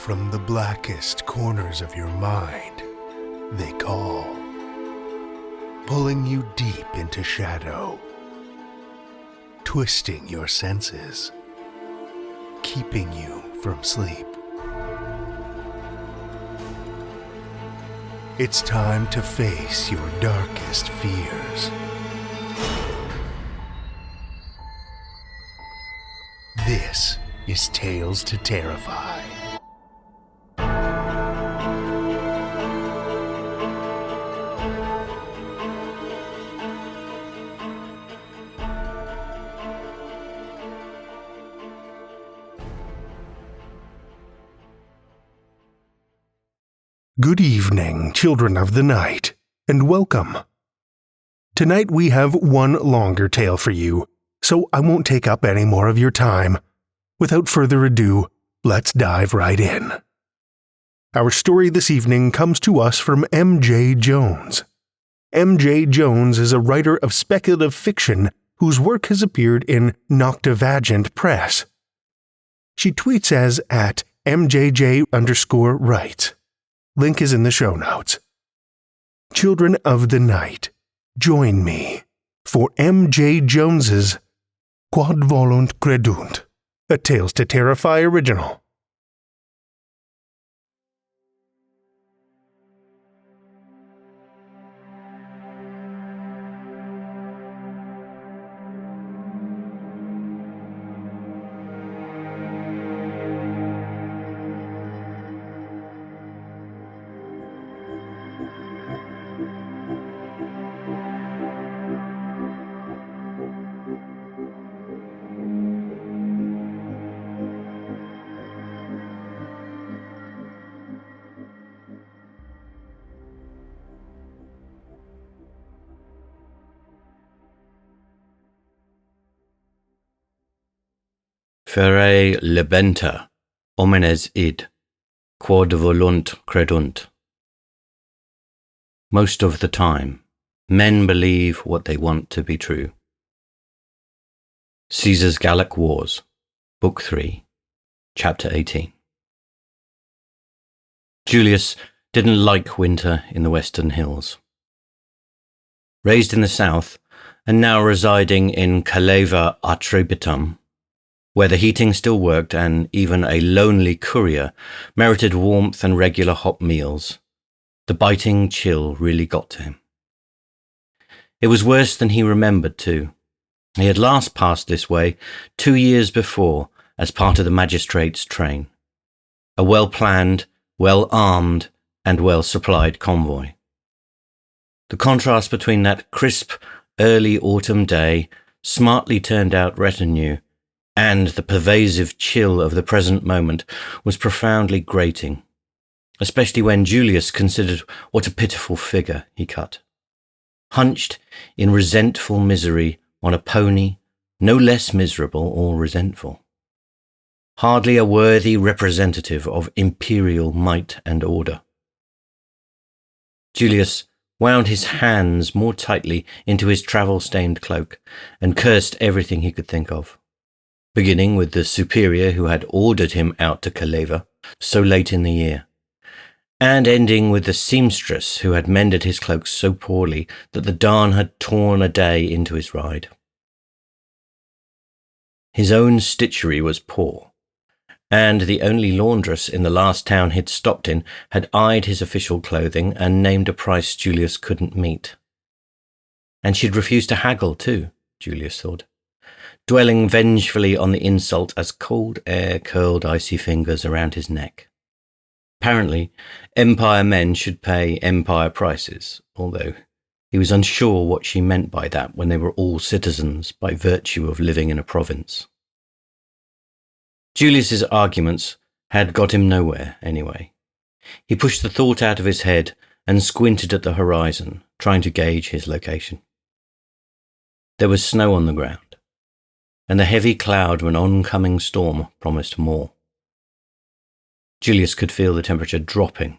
from the blackest corners of your mind, they call, pulling you deep into shadow, twisting your senses, keeping you from sleep. It's time to face your darkest fears. This is Tales to Terrify. Good evening, children of the night, and welcome. Tonight we have one longer tale for you, so I won't take up any more of your time. Without further ado, let's dive right in. Our story this evening comes to us from M.J. Jones. M.J. Jones is a writer of speculative fiction whose work has appeared in Noctavagent Press. She tweets as at MJJ_writes. Link is in the show notes. Children of the night, join me for M.J. Jones's Quod Volunt Credunt, a Tales to Terrify original. Fere lebenta, homines id, quod volunt credunt. Most of the time, men believe what they want to be true. Caesar's Gallic Wars, Book 3, Chapter 18. Julius didn't like winter in the Western Hills. Raised in the south, and now residing in Caleva Atrebitum, where the heating still worked and even a lonely courier merited warmth and regular hot meals, the biting chill really got to him. It was worse than he remembered, too. He had last passed this way 2 years before as part of the magistrate's train, a well-planned, well-armed, and well-supplied convoy. The contrast between that crisp, early autumn day, smartly turned-out retinue, and the pervasive chill of the present moment was profoundly grating, especially when Julius considered what a pitiful figure he cut. Hunched in resentful misery on a pony, no less miserable or resentful. Hardly a worthy representative of imperial might and order. Julius wound his hands more tightly into his travel-stained cloak and cursed everything he could think of, beginning with the superior who had ordered him out to Caleva so late in the year, and ending with the seamstress who had mended his cloak so poorly that the darn had torn a day into his ride. His own stitchery was poor, and the only laundress in the last town he'd stopped in had eyed his official clothing and named a price Julius couldn't meet. And she'd refused to haggle too, Julius thought, dwelling vengefully on the insult as cold air curled icy fingers around his neck. Apparently, Empire men should pay Empire prices, although he was unsure what she meant by that when they were all citizens by virtue of living in a province. Julius's arguments had got him nowhere, anyway. He pushed the thought out of his head and squinted at the horizon, trying to gauge his location. There was snow on the ground, and the heavy cloud of an oncoming storm promised more. Julius could feel the temperature dropping,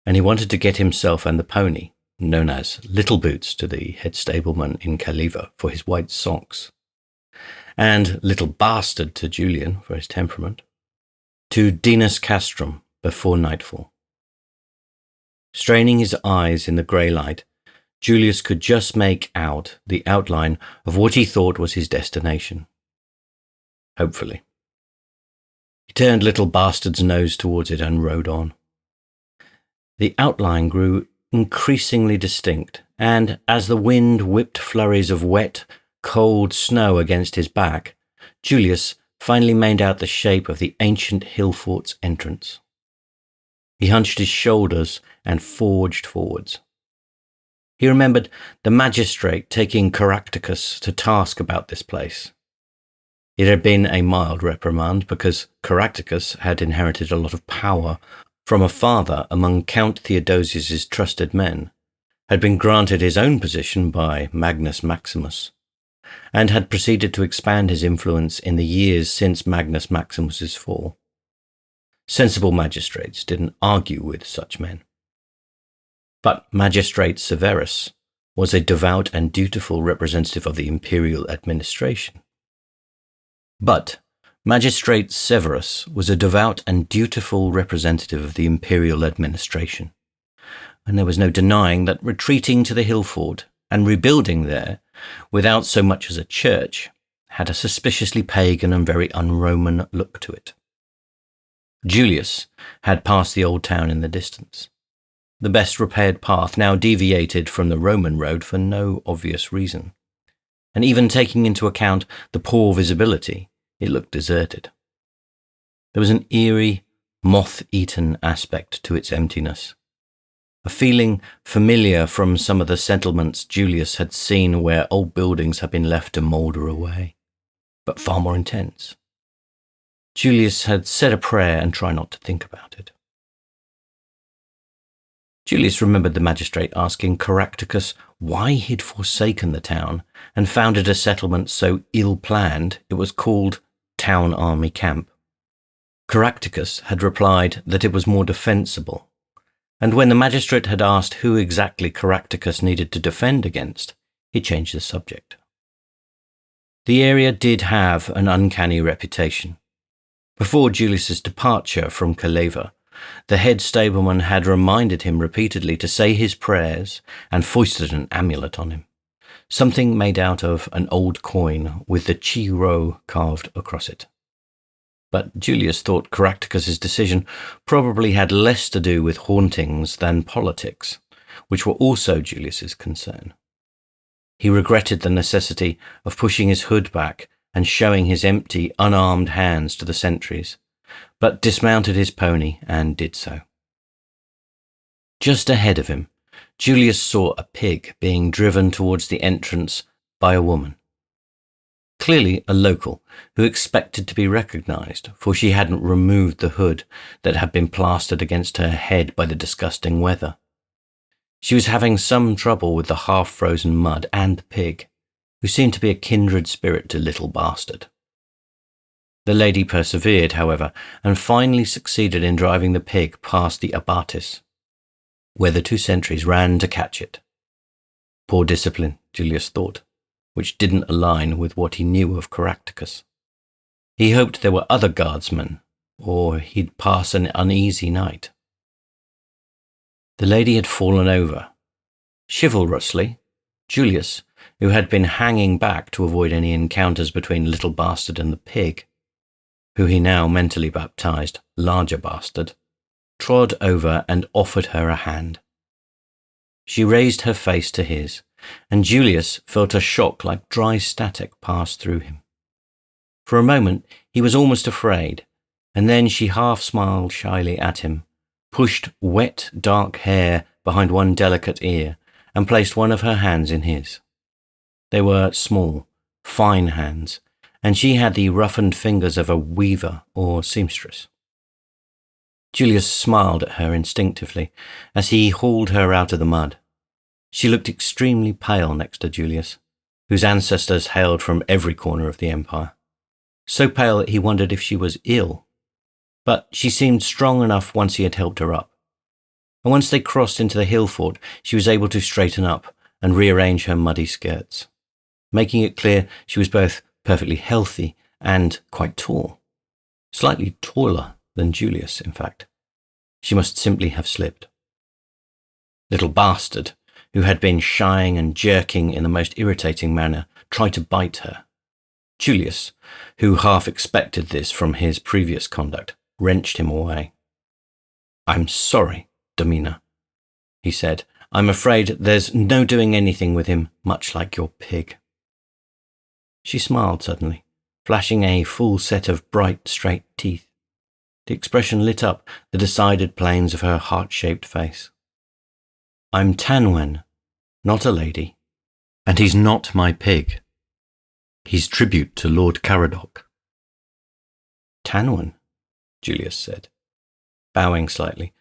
and he wanted to get himself and the pony, known as Little Boots to the head stableman in Caleva for his white socks, and Little Bastard to Julian for his temperament, to Dinas Castrum, before nightfall. Straining his eyes in the grey light, Julius could just make out the outline of what he thought was his destination. Hopefully. He turned Little Bastard's nose towards it and rode on. The outline grew increasingly distinct, and as the wind whipped flurries of wet, cold snow against his back, Julius finally made out the shape of the ancient hill fort's entrance. He hunched his shoulders and forged forwards. He remembered the magistrate taking Caractacus to task about this place. It had been a mild reprimand because Caractacus had inherited a lot of power from a father among Count Theodosius's trusted men, had been granted his own position by Magnus Maximus, and had proceeded to expand his influence in the years since Magnus Maximus's fall. Sensible magistrates didn't argue with such men. But Magistrate Severus was a devout and dutiful representative of the imperial administration. And there was no denying that retreating to the hill fort and rebuilding there, without so much as a church, had a suspiciously pagan and very un-Roman look to it. Julius had passed the old town in the distance. The best repaired path now deviated from the Roman road for no obvious reason, and even taking into account the poor visibility, it looked deserted. There was an eerie, moth-eaten aspect to its emptiness, a feeling familiar from some of the settlements Julius had seen where old buildings had been left to moulder away, but far more intense. Julius had said a prayer and tried not to think about it. Julius remembered the magistrate asking Caractacus why he'd forsaken the town and founded a settlement so ill-planned it was called Town Army Camp. Caractacus had replied that it was more defensible, and when the magistrate had asked who exactly Caractacus needed to defend against, he changed the subject. The area did have an uncanny reputation. Before Julius's departure from Caleva, the head stableman had reminded him repeatedly to say his prayers and foisted an amulet on him, something made out of an old coin with the Chi Rho carved across it. But Julius thought Caractacus's decision probably had less to do with hauntings than politics, which were also Julius's concern. He regretted the necessity of pushing his hood back and showing his empty, unarmed hands to the sentries, but dismounted his pony and did so. Just ahead of him, Julius saw a pig being driven towards the entrance by a woman. Clearly a local who expected to be recognised, for she hadn't removed the hood that had been plastered against her head by the disgusting weather. She was having some trouble with the half-frozen mud and the pig, who seemed to be a kindred spirit to Little Bastard. The lady persevered, however, and finally succeeded in driving the pig past the abatis, where the two sentries ran to catch it. Poor discipline, Julius thought, which didn't align with what he knew of Caractacus. He hoped there were other guardsmen, or he'd pass an uneasy night. The lady had fallen over. Chivalrously, Julius, who had been hanging back to avoid any encounters between Little Bastard and the pig, who he now mentally baptized Larger Bastard, trod over and offered her a hand. She raised her face to his, and Julius felt a shock like dry static pass through him. For a moment he was almost afraid, and then she half smiled shyly at him, pushed wet, dark hair behind one delicate ear, and placed one of her hands in his. They were small, fine hands, and she had the roughened fingers of a weaver or seamstress. Julius smiled at her instinctively as he hauled her out of the mud. She looked extremely pale next to Julius, whose ancestors hailed from every corner of the empire. So pale that he wondered if she was ill. But she seemed strong enough once he had helped her up. And once they crossed into the hill fort, she was able to straighten up and rearrange her muddy skirts, making it clear she was both perfectly healthy and quite tall. Slightly taller than Julius, in fact. She must simply have slipped. Little Bastard, who had been shying and jerking in the most irritating manner, tried to bite her. Julius, who half expected this from his previous conduct, wrenched him away. "I'm sorry, Domina," he said. "I'm afraid there's no doing anything with him, much like your pig." She smiled suddenly, flashing a full set of bright, straight teeth. The expression lit up the decided planes of her heart-shaped face. "I'm Tanwen, not a lady, and he's not my pig. He's tribute to Lord Caradoc." "Tanwen," Julius said, bowing slightly,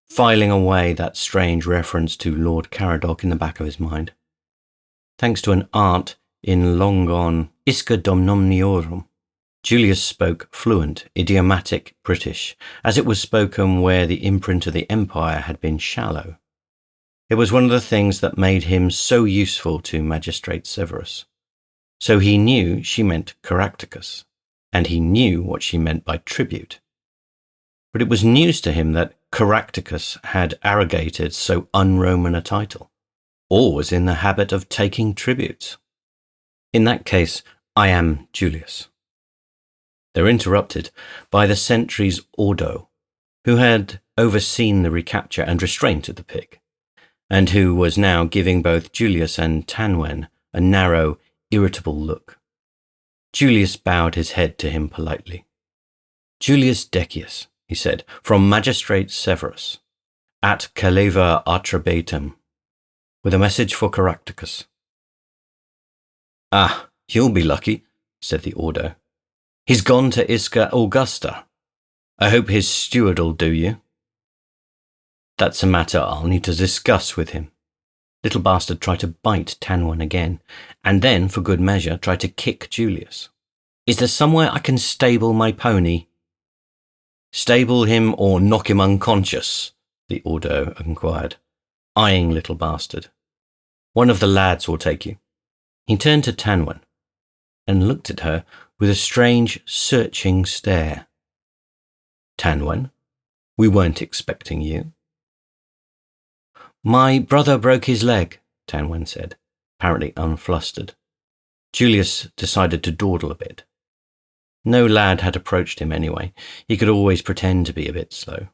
filing away that strange reference to Lord Caradoc in the back of his mind. Thanks to an aunt in long-gone Isca Domnomniorum, Julius spoke fluent, idiomatic British, as it was spoken where the imprint of the Empire had been shallow. It was one of the things that made him so useful to Magistrate Severus. So he knew she meant Caractacus, and he knew what she meant by tribute. But it was news to him that Caractacus had arrogated so un-Roman a title, or was in the habit of taking tributes. In that case, I am Julius. They're interrupted by the sentry's Ordo, who had overseen the recapture and restraint of the pig, and who was now giving both Julius and Tanwen a narrow, irritable look. Julius bowed his head to him politely. "Julius Decius," he said, "from Magistrate Severus, at Caleva Atrabatum, with a message for Caractacus." "Ah, you'll be lucky," said the Ordo. "He's gone to Isca Augusta. I hope his steward'll do you." "That's a matter I'll need to discuss with him." Little Bastard tried to bite Tanwen again, and then, for good measure, tried to kick Julius. "Is there somewhere I can stable my pony?" "Stable him or knock him unconscious?" the Ordo inquired, eyeing Little Bastard. "One of the lads will take you." He turned to Tanwen and looked at her with a strange, searching stare. "Tanwen, we weren't expecting you." "My brother broke his leg," Tanwen said, apparently unflustered. Julius decided to dawdle a bit. No lad had approached him anyway. He could always pretend to be a bit slow.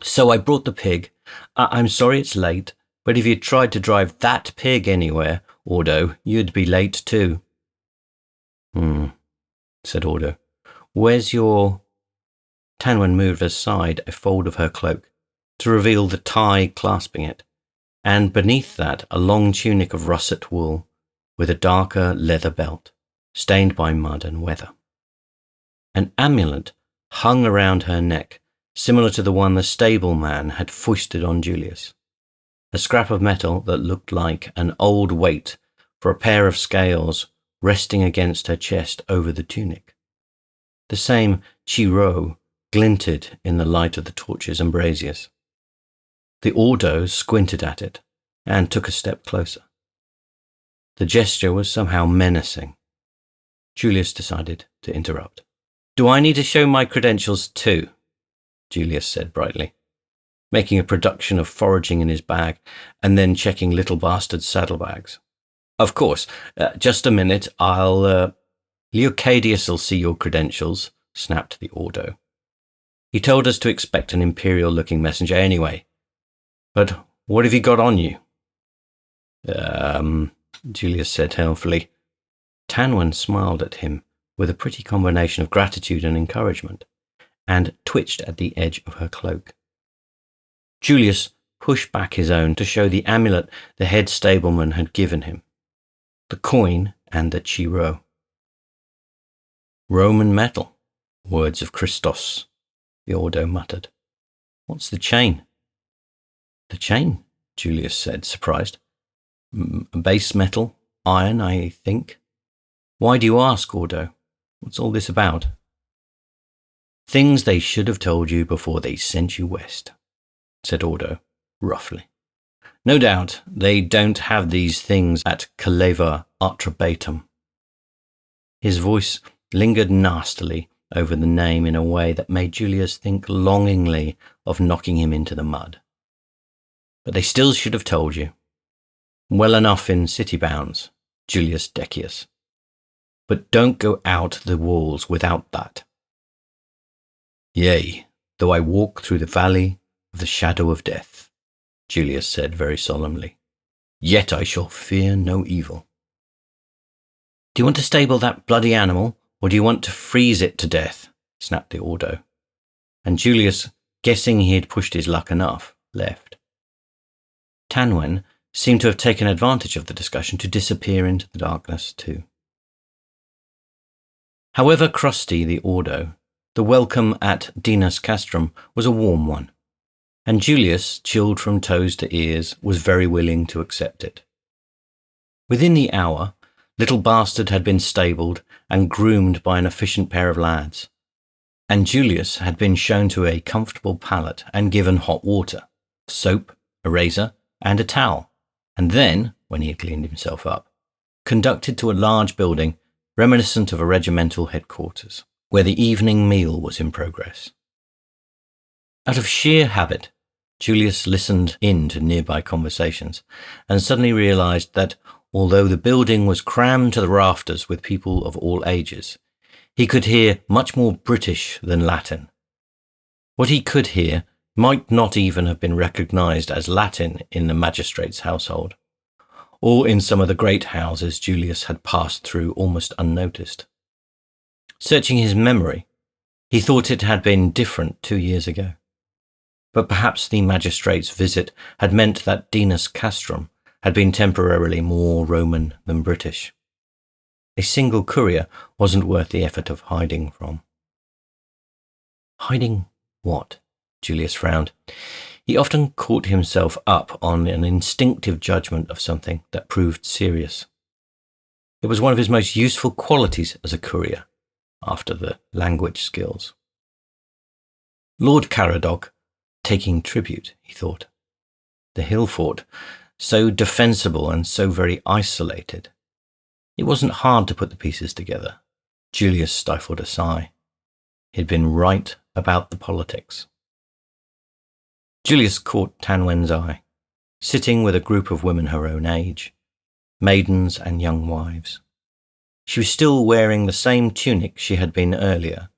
"So I brought the pig. I'm sorry it's late, but if you tried to drive that pig anywhere, Ordo, you'd be late too." Said Ordo. "Where's your—" Tanwen moved aside a fold of her cloak to reveal the tie clasping it, and beneath that a long tunic of russet wool with a darker leather belt, stained by mud and weather. An amulet hung around her neck, similar to the one the stableman had foisted on Julius. A scrap of metal that looked like an old weight for a pair of scales resting against her chest over the tunic. The same chiro glinted in the light of the torches and braziers. The Ordo squinted at it and took a step closer. The gesture was somehow menacing. Julius decided to interrupt. "Do I need to show my credentials too?" Julius said brightly, making a production of foraging in his bag and then checking Little Bastard's saddlebags. "Of course. Just a minute. Leocadius'll see your credentials," snapped the Ordo. "He told us to expect an imperial-looking messenger anyway. But what have you got on you?" Julius said helpfully. Tanwen smiled at him with a pretty combination of gratitude and encouragement, and twitched at the edge of her cloak. Julius pushed back his own to show the amulet the head stableman had given him, the coin and the chiro. "Roman metal, words of Christos," the Ordo muttered. "What's the chain?" "The chain," Julius said, surprised. "Base metal, iron, I think. Why do you ask, Ordo? What's all this about?" "Things they should have told you before they sent you west," said Ordo, roughly. "No doubt they don't have these things at Caleva Atrabatum." His voice lingered nastily over the name in a way that made Julius think longingly of knocking him into the mud. But they still should have told you. Well enough in city bounds, Julius Decius. But don't go out the walls without that. Yea, though I walk through the valley of the shadow of death, Julius said very solemnly, yet I shall fear no evil. Do you want to stable that bloody animal, or do you want to freeze it to death? Snapped the Ordo. And Julius, guessing he had pushed his luck enough, left. Tanwen seemed to have taken advantage of the discussion to disappear into the darkness too. However crusty the Ordo, the welcome at Dinas Castrum was a warm one, and Julius, chilled from toes to ears, was very willing to accept it. Within the hour, little Bastard had been stabled and groomed by an efficient pair of lads, and Julius had been shown to a comfortable pallet and given hot water, soap, a razor, and a towel, and then, when he had cleaned himself up, conducted to a large building reminiscent of a regimental headquarters, where the evening meal was in progress. Out of sheer habit, Julius listened in to nearby conversations and suddenly realized that, although the building was crammed to the rafters with people of all ages, he could hear much more British than Latin. What he could hear might not even have been recognized as Latin in the magistrate's household, or in some of the great houses Julius had passed through almost unnoticed. Searching his memory, he thought it had been different 2 years ago. But perhaps the magistrate's visit had meant that Dinas Castrum had been temporarily more Roman than British. A single courier wasn't worth the effort of hiding from. Hiding what? Julius frowned. He often caught himself up on an instinctive judgment of something that proved serious. It was one of his most useful qualities as a courier, after the language skills. Lord Caradoc, taking tribute, he thought. The hill fort, so defensible and so very isolated. It wasn't hard to put the pieces together. Julius stifled a sigh. He'd been right about the politics. Julius caught Tanwen's eye, sitting with a group of women her own age, maidens and young wives. She was still wearing the same tunic she had been earlier,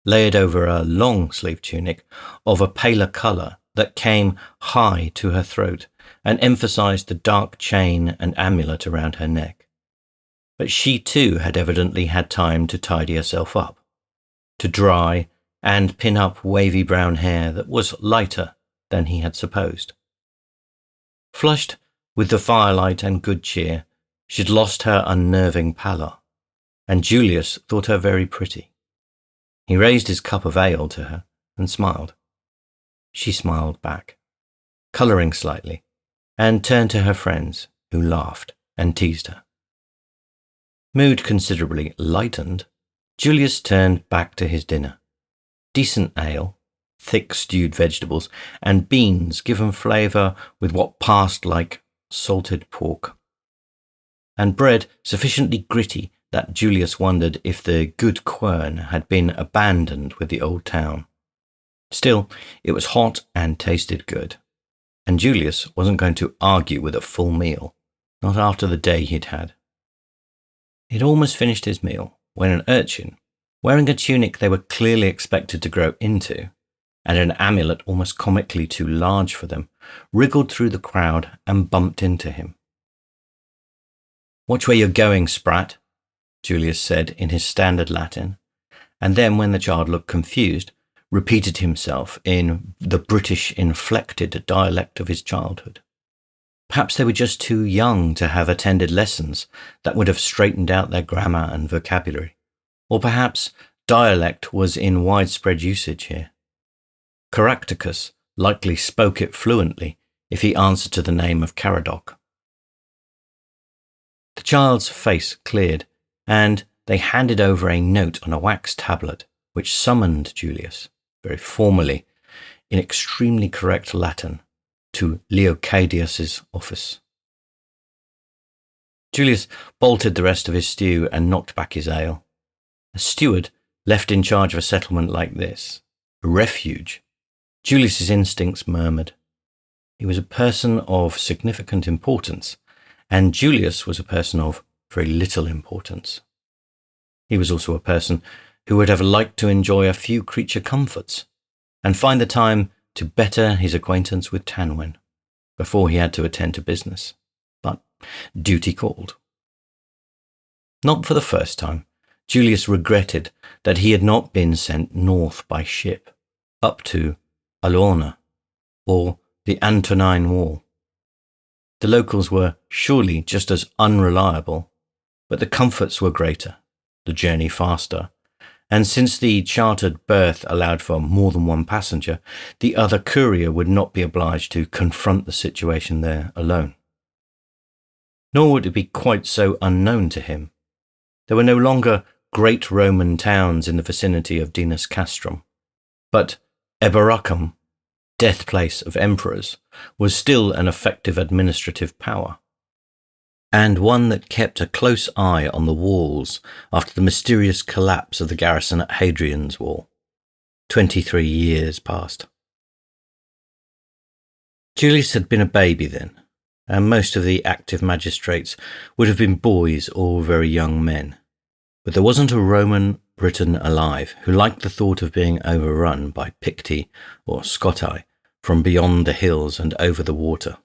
layered over a long-sleeved tunic of a paler colour that came high to her throat and emphasised the dark chain and amulet around her neck. But she too had evidently had time to tidy herself up, to dry and pin up wavy brown hair that was lighter than he had supposed. Flushed with the firelight and good cheer, she'd lost her unnerving pallor, and Julius thought her very pretty. He raised his cup of ale to her and smiled. She smiled back, colouring slightly, and turned to her friends, who laughed and teased her. Mood considerably lightened, Julius turned back to his dinner. Decent ale, thick stewed vegetables, and beans given flavour with what passed like salted pork, and bread sufficiently gritty that Julius wondered if the good quern had been abandoned with the old town. Still, it was hot and tasted good, and Julius wasn't going to argue with a full meal, not after the day he'd had. He'd almost finished his meal when an urchin, wearing a tunic they were clearly expected to grow into, and an amulet almost comically too large for them, wriggled through the crowd and bumped into him. "Watch where you're going, sprat," Julius said in his standard Latin, and then, when the child looked confused, repeated himself in the British-inflected dialect of his childhood. Perhaps they were just too young to have attended lessons that would have straightened out their grammar and vocabulary, or perhaps dialect was in widespread usage here. Caractacus likely spoke it fluently if he answered to the name of Caradoc. The child's face cleared, and they handed over a note on a wax tablet which summoned Julius, very formally, in extremely correct Latin, to Leocadius's office. Julius bolted the rest of his stew and knocked back his ale. A steward, left in charge of a settlement like this, a refuge, Julius's instincts murmured. He was a person of significant importance, and Julius was a person of very little importance. He was also a person who would have liked to enjoy a few creature comforts and find the time to better his acquaintance with Tanwen before he had to attend to business. But duty called. Not for the first time, Julius regretted that he had not been sent north by ship, up to Alorna, or the Antonine Wall. The locals were surely just as unreliable, but the comforts were greater, the journey faster, and since the chartered berth allowed for more than one passenger, the other courier would not be obliged to confront the situation there alone. Nor would it be quite so unknown to him. There were no longer great Roman towns in the vicinity of Dinas Castrum, but Eboracum, death place of emperors, was still an effective administrative power, and one that kept a close eye on the walls after the mysterious collapse of the garrison at Hadrian's Wall, 23 years past. Julius had been a baby then, and most of the active magistrates would have been boys or very young men. But there wasn't a Roman Briton alive who liked the thought of being overrun by Picti or Scotti from beyond the hills and over the water.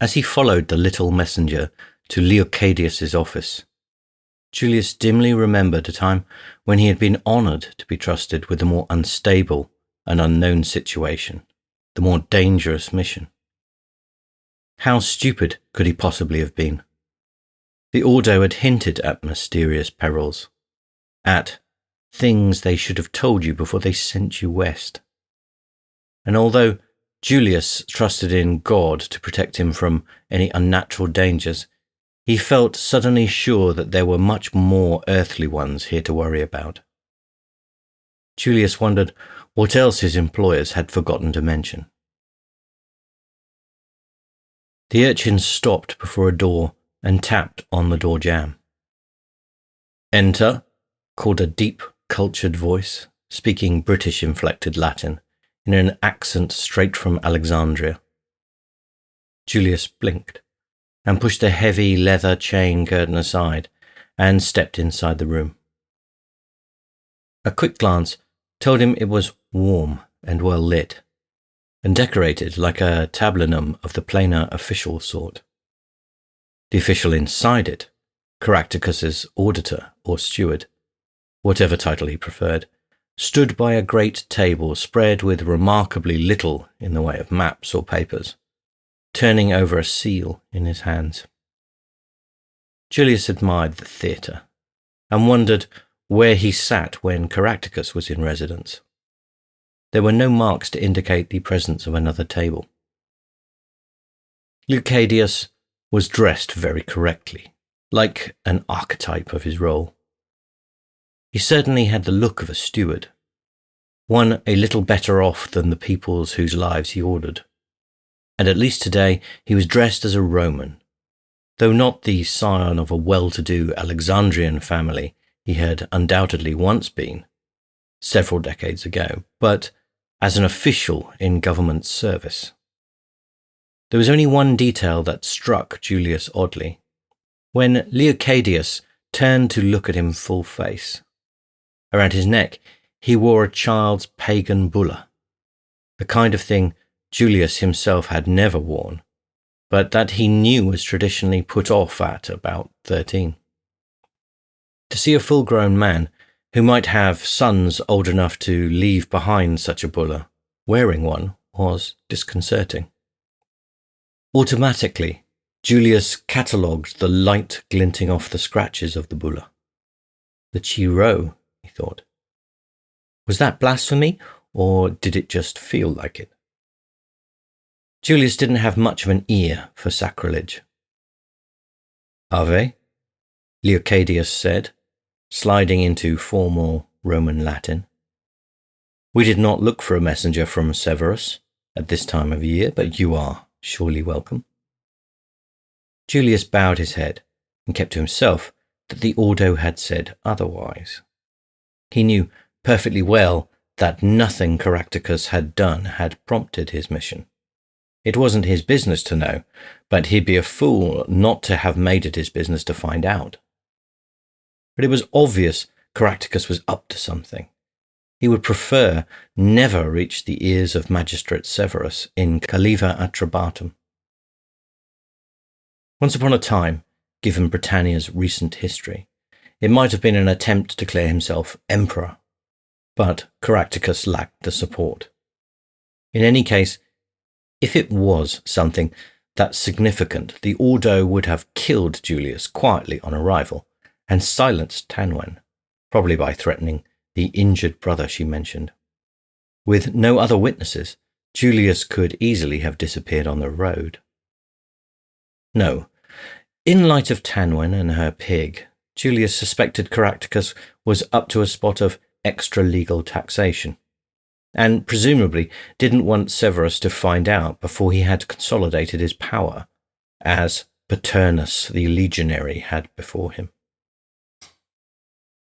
As he followed the little messenger to Leocadius's office, Julius dimly remembered a time when he had been honoured to be trusted with the more unstable and unknown situation, the more dangerous mission. How stupid could he possibly have been? The Ordo had hinted at mysterious perils, at things they should have told you before they sent you west. And although Julius trusted in God to protect him from any unnatural dangers, he felt suddenly sure that there were much more earthly ones here to worry about. Julius wondered what else his employers had forgotten to mention. The urchin stopped before a door and tapped on the door jamb. "Enter," called a deep, cultured voice, speaking British-inflected Latin, in an accent straight from Alexandria. Julius blinked and pushed a heavy leather chain curtain aside and stepped inside the room. A quick glance told him it was warm and well lit, and decorated like a tablinum of the plainer official sort. The official inside it, Caractacus's auditor or steward, whatever title he preferred, stood by a great table spread with remarkably little in the way of maps or papers, turning over a seal in his hands. Julius admired the theatre, and wondered where he sat when Caractacus was in residence. There were no marks to indicate the presence of another table. Leocadius was dressed very correctly, like an archetype of his role. He certainly had the look of a steward, one a little better off than the peoples whose lives he ordered. And at least today he was dressed as a Roman, though not the scion of a well-to-do Alexandrian family he had undoubtedly once been, several decades ago, but as an official in government service. There was only one detail that struck Julius oddly. When Leocadius turned to look at him full face, around his neck he wore a child's pagan bulla, the kind of thing Julius himself had never worn, but that he knew was traditionally put off at about 13. To see a full-grown man, who might have sons old enough to leave behind such a bulla, wearing one, was disconcerting. Automatically, Julius catalogued the light glinting off the scratches of the bulla. The Chi-Rho, he thought. Was that blasphemy, or did it just feel like it? Julius didn't have much of an ear for sacrilege. "Ave," Leocadius said, sliding into formal Roman Latin. "We did not look for a messenger from Severus at this time of year, but you are surely welcome." Julius bowed his head and kept to himself that the Ordo had said otherwise. He knew perfectly well that nothing Caractacus had done had prompted his mission. It wasn't his business to know, but he'd be a fool not to have made it his business to find out. But it was obvious Caractacus was up to something. He would prefer never reach the ears of Magistrate Severus in Caliva Atrebatum. Once upon a time, given Britannia's recent history, it might have been an attempt to declare himself emperor, but Caractacus lacked the support. In any case, if it was something that significant, the Ordo would have killed Julius quietly on arrival and silenced Tanwen, probably by threatening the injured brother she mentioned. With no other witnesses, Julius could easily have disappeared on the road. No, in light of Tanwen and her pig, Julius suspected Caractacus was up to a spot of extra-legal taxation, and presumably didn't want Severus to find out before he had consolidated his power, as Paternus the legionary had before him.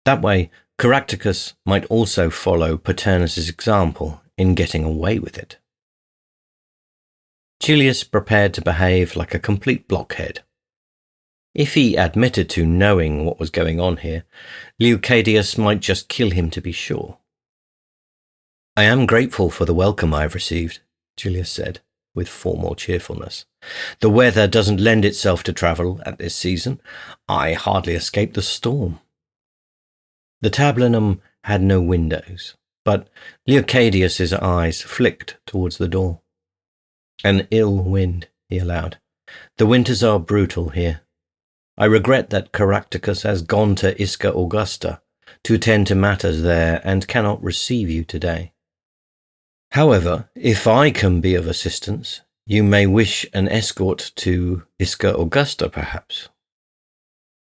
That way, Caractacus might also follow Paternus's example in getting away with it. Julius prepared to behave like a complete blockhead. If he admitted to knowing what was going on here, Leocadius might just kill him to be sure. "I am grateful for the welcome I have received," Julius said, with formal cheerfulness. "The weather doesn't lend itself to travel at this season. I hardly escaped the storm." The tablinum had no windows, but Leocadius's eyes flicked towards the door. "An ill wind," he allowed. "The winters are brutal here. I regret that Caractacus has gone to Isca Augusta to attend to matters there and cannot receive you today. However, if I can be of assistance, you may wish an escort to Isca Augusta, perhaps."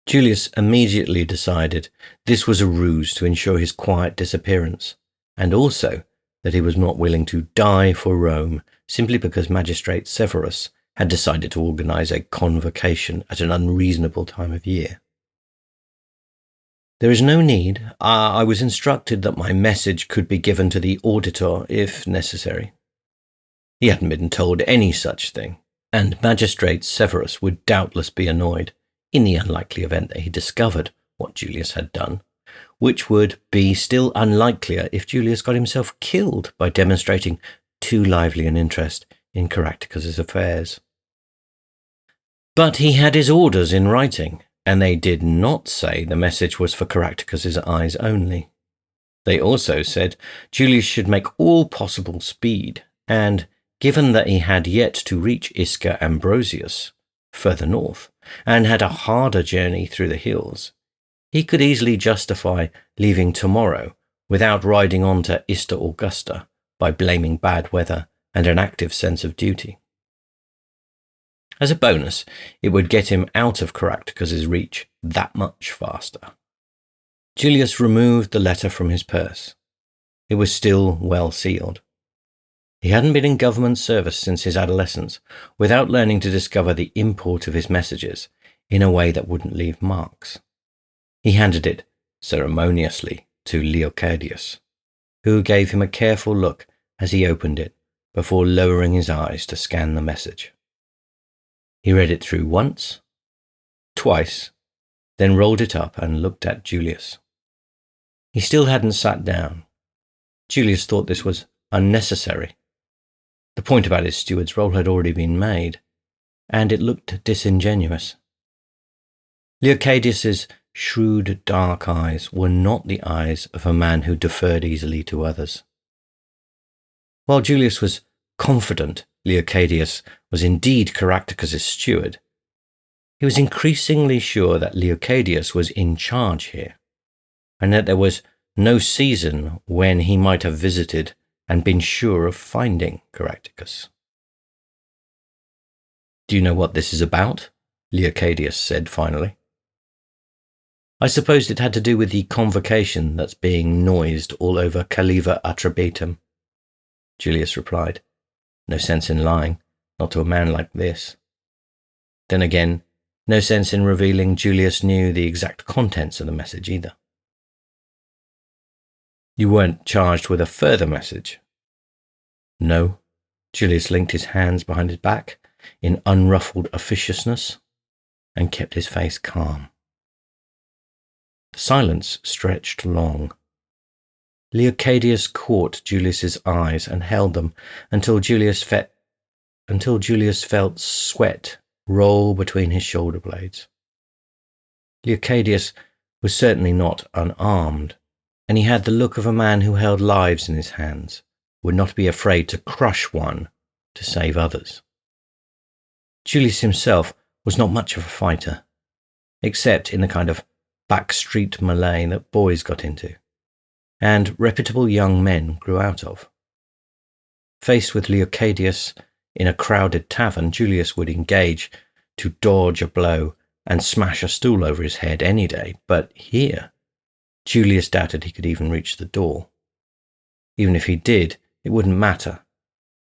Julius immediately decided this was a ruse to ensure his quiet disappearance, and also that he was not willing to die for Rome simply because Magistrate Severus had decided to organize a convocation at an unreasonable time of year. "There is no need. I was instructed that my message could be given to the auditor if necessary." He hadn't been told any such thing, and Magistrate Severus would doubtless be annoyed in the unlikely event that he discovered what Julius had done, which would be still unlikelier if Julius got himself killed by demonstrating too lively an interest in Caractacus's affairs. But he had his orders in writing, and they did not say the message was for Caractacus's eyes only. They also said Julius should make all possible speed, and, given that he had yet to reach Isca Ambrosius, further north, and had a harder journey through the hills, he could easily justify leaving tomorrow without riding on to Isca Augusta by blaming bad weather and an active sense of duty. As a bonus, it would get him out of Caractacus's reach that much faster. Julius removed the letter from his purse. It was still well sealed. He hadn't been in government service since his adolescence without learning to discover the import of his messages in a way that wouldn't leave marks. He handed it ceremoniously to Leocadius, who gave him a careful look as he opened it before lowering his eyes to scan the message. He read it through once, twice, then rolled it up and looked at Julius. He still hadn't sat down. Julius thought this was unnecessary. The point about his steward's role had already been made, and it looked disingenuous. Leocadius's shrewd dark eyes were not the eyes of a man who deferred easily to others. While Julius was confident Leocadius was indeed Caractacus's steward, he was increasingly sure that Leocadius was in charge here, and that there was no season when he might have visited and been sure of finding Caractacus. "Do you know what this is about?" Leocadius said finally. "I supposed it had to do with the convocation that's being noised all over Caliva Atrebatum," Julius replied. "No sense in lying, not to a man like this." Then again, no sense in revealing Julius knew the exact contents of the message either. You weren't charged with a further message? No. Julius linked his hands behind his back in unruffled officiousness and kept his face calm. The silence stretched long. Leocadius caught Julius's eyes and held them until Julius felt sweat roll between his shoulder blades. Leocadius was certainly not unarmed, and he had the look of a man who held lives in his hands, would not be afraid to crush one to save others. Julius himself was not much of a fighter, except in the kind of backstreet melee that boys got into, and reputable young men grew out of. Faced with Leocadius in a crowded tavern, Julius would engage to dodge a blow and smash a stool over his head any day, but here, Julius doubted he could even reach the door. Even if he did, it wouldn't matter.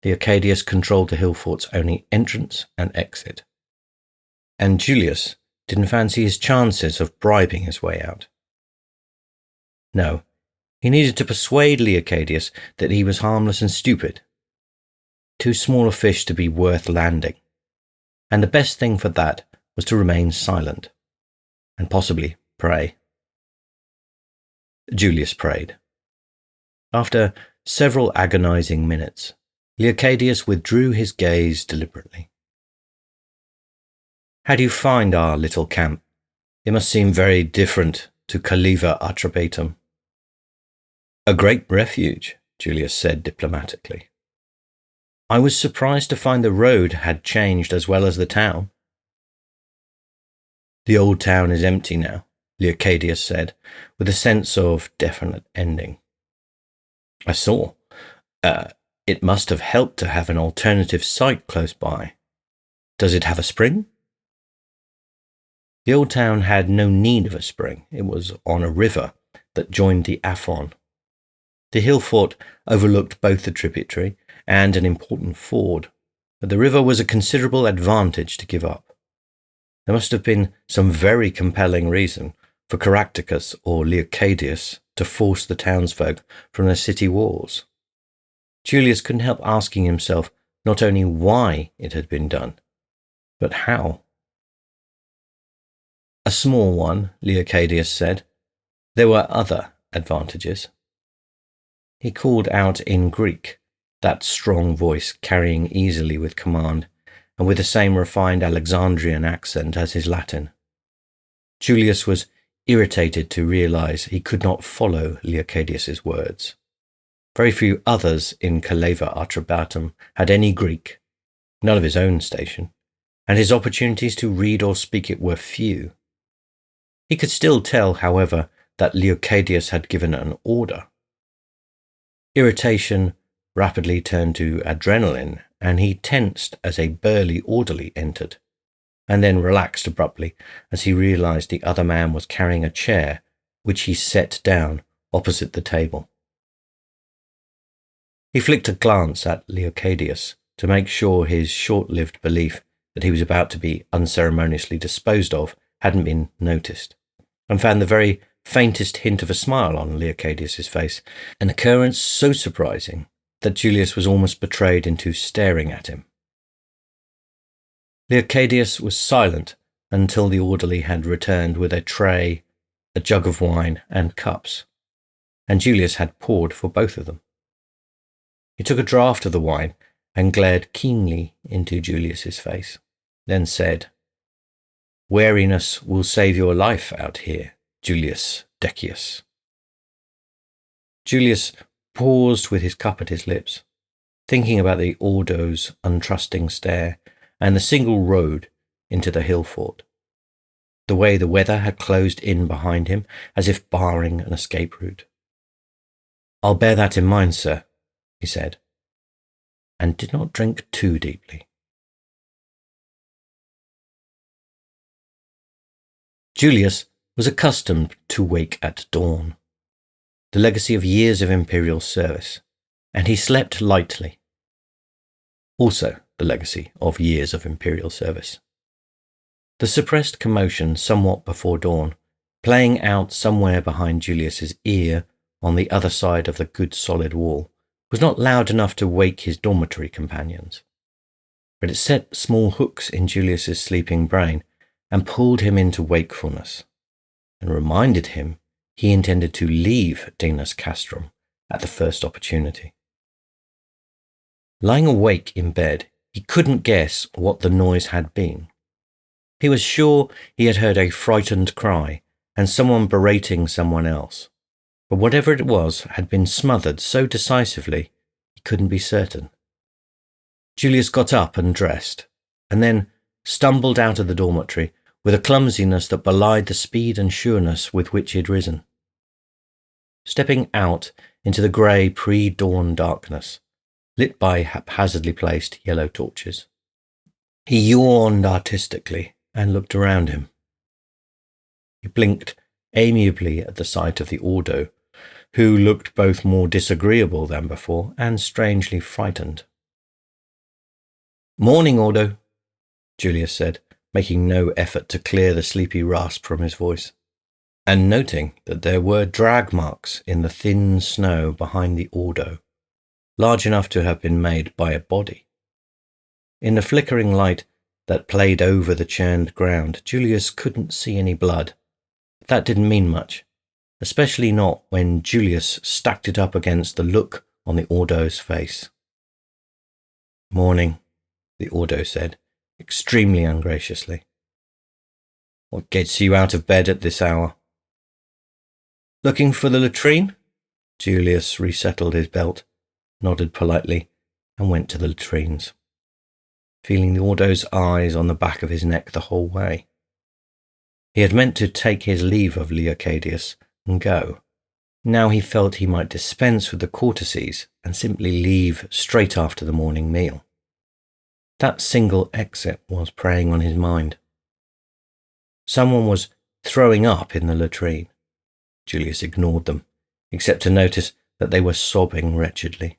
Leocadius controlled the hill fort's only entrance and exit. And Julius didn't fancy his chances of bribing his way out. No, he needed to persuade Leocadius that he was harmless and stupid. Too small a fish to be worth landing. And the best thing for that was to remain silent, and possibly pray. Julius prayed. After several agonizing minutes, Leocadius withdrew his gaze deliberately. How do you find our little camp? It must seem very different to Caliva Atrebatum. A great refuge, Julius said diplomatically. I was surprised to find the road had changed as well as the town. The old town is empty now, Leocadius said, with a sense of definite ending. I saw. It must have helped to have an alternative site close by. Does it have a spring? The old town had no need of a spring. It was on a river that joined the Afon. The hill fort overlooked both the tributary and an important ford, but the river was a considerable advantage to give up. There must have been some very compelling reason for Caractacus or Leocadius to force the townsfolk from their city walls. Julius couldn't help asking himself not only why it had been done, but how. A small one, Leocadius said. There were other advantages. He called out in Greek, that strong voice carrying easily with command, and with the same refined Alexandrian accent as his Latin. Julius was irritated to realize he could not follow Leocadius's words. Very few others in Caliva Atrebatum had any Greek, none of his own station, and his opportunities to read or speak it were few. He could still tell, however, that Leocadius had given an order. Irritation rapidly turned to adrenaline, and he tensed as a burly orderly entered, and then relaxed abruptly as he realized the other man was carrying a chair, which he set down opposite the table. He flicked a glance at Leocadius to make sure his short-lived belief that he was about to be unceremoniously disposed of hadn't been noticed, and found the very faintest hint of a smile on Leocadius's face, an occurrence so surprising that Julius was almost betrayed into staring at him. Leocadius was silent until the orderly had returned with a tray, a jug of wine, and cups, and Julius had poured for both of them. He took a draught of the wine and glared keenly into Julius's face, then said, Wariness will save your life out here, Julius Decius. Julius paused with his cup at his lips, thinking about the Ordo's untrusting stare and the single road into the hill fort. The way the weather had closed in behind him as if barring an escape route. I'll bear that in mind, sir, he said, and did not drink too deeply. Julius was accustomed to wake at dawn, the legacy of years of imperial service, and he slept lightly. Also the legacy of years of imperial service. The suppressed commotion somewhat before dawn, playing out somewhere behind Julius's ear, on the other side of the good solid wall was not loud enough to wake his dormitory companions, but it set small hooks in Julius's sleeping brain and pulled him into wakefulness, and reminded him he intended to leave Dignus Castrum at the first opportunity. Lying awake in bed, he couldn't guess what the noise had been. He was sure he had heard a frightened cry and someone berating someone else, but whatever it was had been smothered so decisively he couldn't be certain. Julius got up and dressed, and then stumbled out of the dormitory with a clumsiness that belied the speed and sureness with which he had risen. Stepping out into the grey pre-dawn darkness, lit by haphazardly placed yellow torches, he yawned artistically and looked around him. He blinked amiably at the sight of the Ordo, who looked both more disagreeable than before and strangely frightened. "Morning, Ordo," Julius said, making no effort to clear the sleepy rasp from his voice, and noting that there were drag marks in the thin snow behind the Ordo, large enough to have been made by a body. In the flickering light that played over the churned ground, Julius couldn't see any blood, but that didn't mean much, especially not when Julius stacked it up against the look on the Ordo's face. "Morning," the Ordo said, extremely ungraciously. "What gets you out of bed at this hour?" "Looking for the latrine?" Julius resettled his belt, nodded politely, and went to the latrines, feeling the Ordo's eyes on the back of his neck the whole way. He had meant to take his leave of Leocadius and go. Now he felt he might dispense with the courtesies and simply leave straight after the morning meal. That single exit was preying on his mind. Someone was throwing up in the latrine. Julius ignored them, except to notice that they were sobbing wretchedly.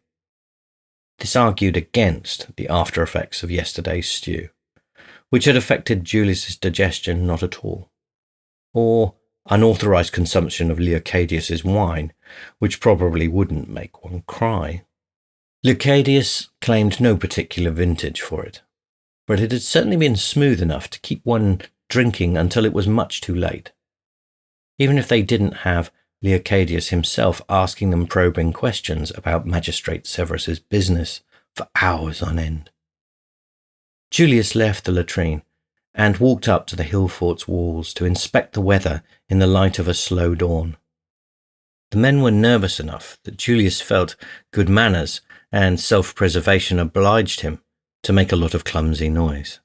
This argued against the after effects of yesterday's stew, which had affected Julius's digestion not at all, or unauthorized consumption of Leocadius's wine, which probably wouldn't make one cry. Leocadius claimed no particular vintage for it, but it had certainly been smooth enough to keep one drinking until it was much too late, even if they didn't have Leocadius himself asking them probing questions about Magistrate Severus's business for hours on end. Julius left the latrine and walked up to the hill fort's walls to inspect the weather in the light of a slow dawn. The men were nervous enough that Julius felt good manners and self-preservation obliged him to make a lot of clumsy noise,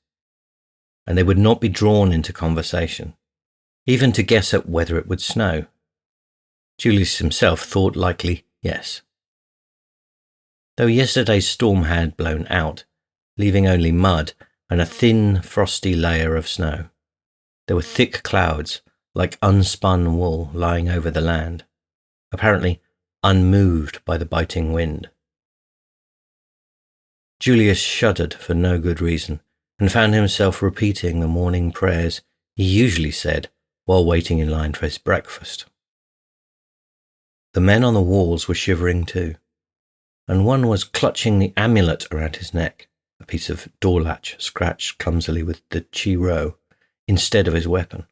and they would not be drawn into conversation, even to guess at whether it would snow. Julius himself thought likely yes. Though yesterday's storm had blown out, leaving only mud and a thin, frosty layer of snow, there were thick clouds like unspun wool lying over the land, apparently unmoved by the biting wind. Julius shuddered for no good reason and found himself repeating the morning prayers he usually said while waiting in line for his breakfast. The men on the walls were shivering too, and one was clutching the amulet around his neck, a piece of door latch scratched clumsily with the chi-ro instead of his weapon.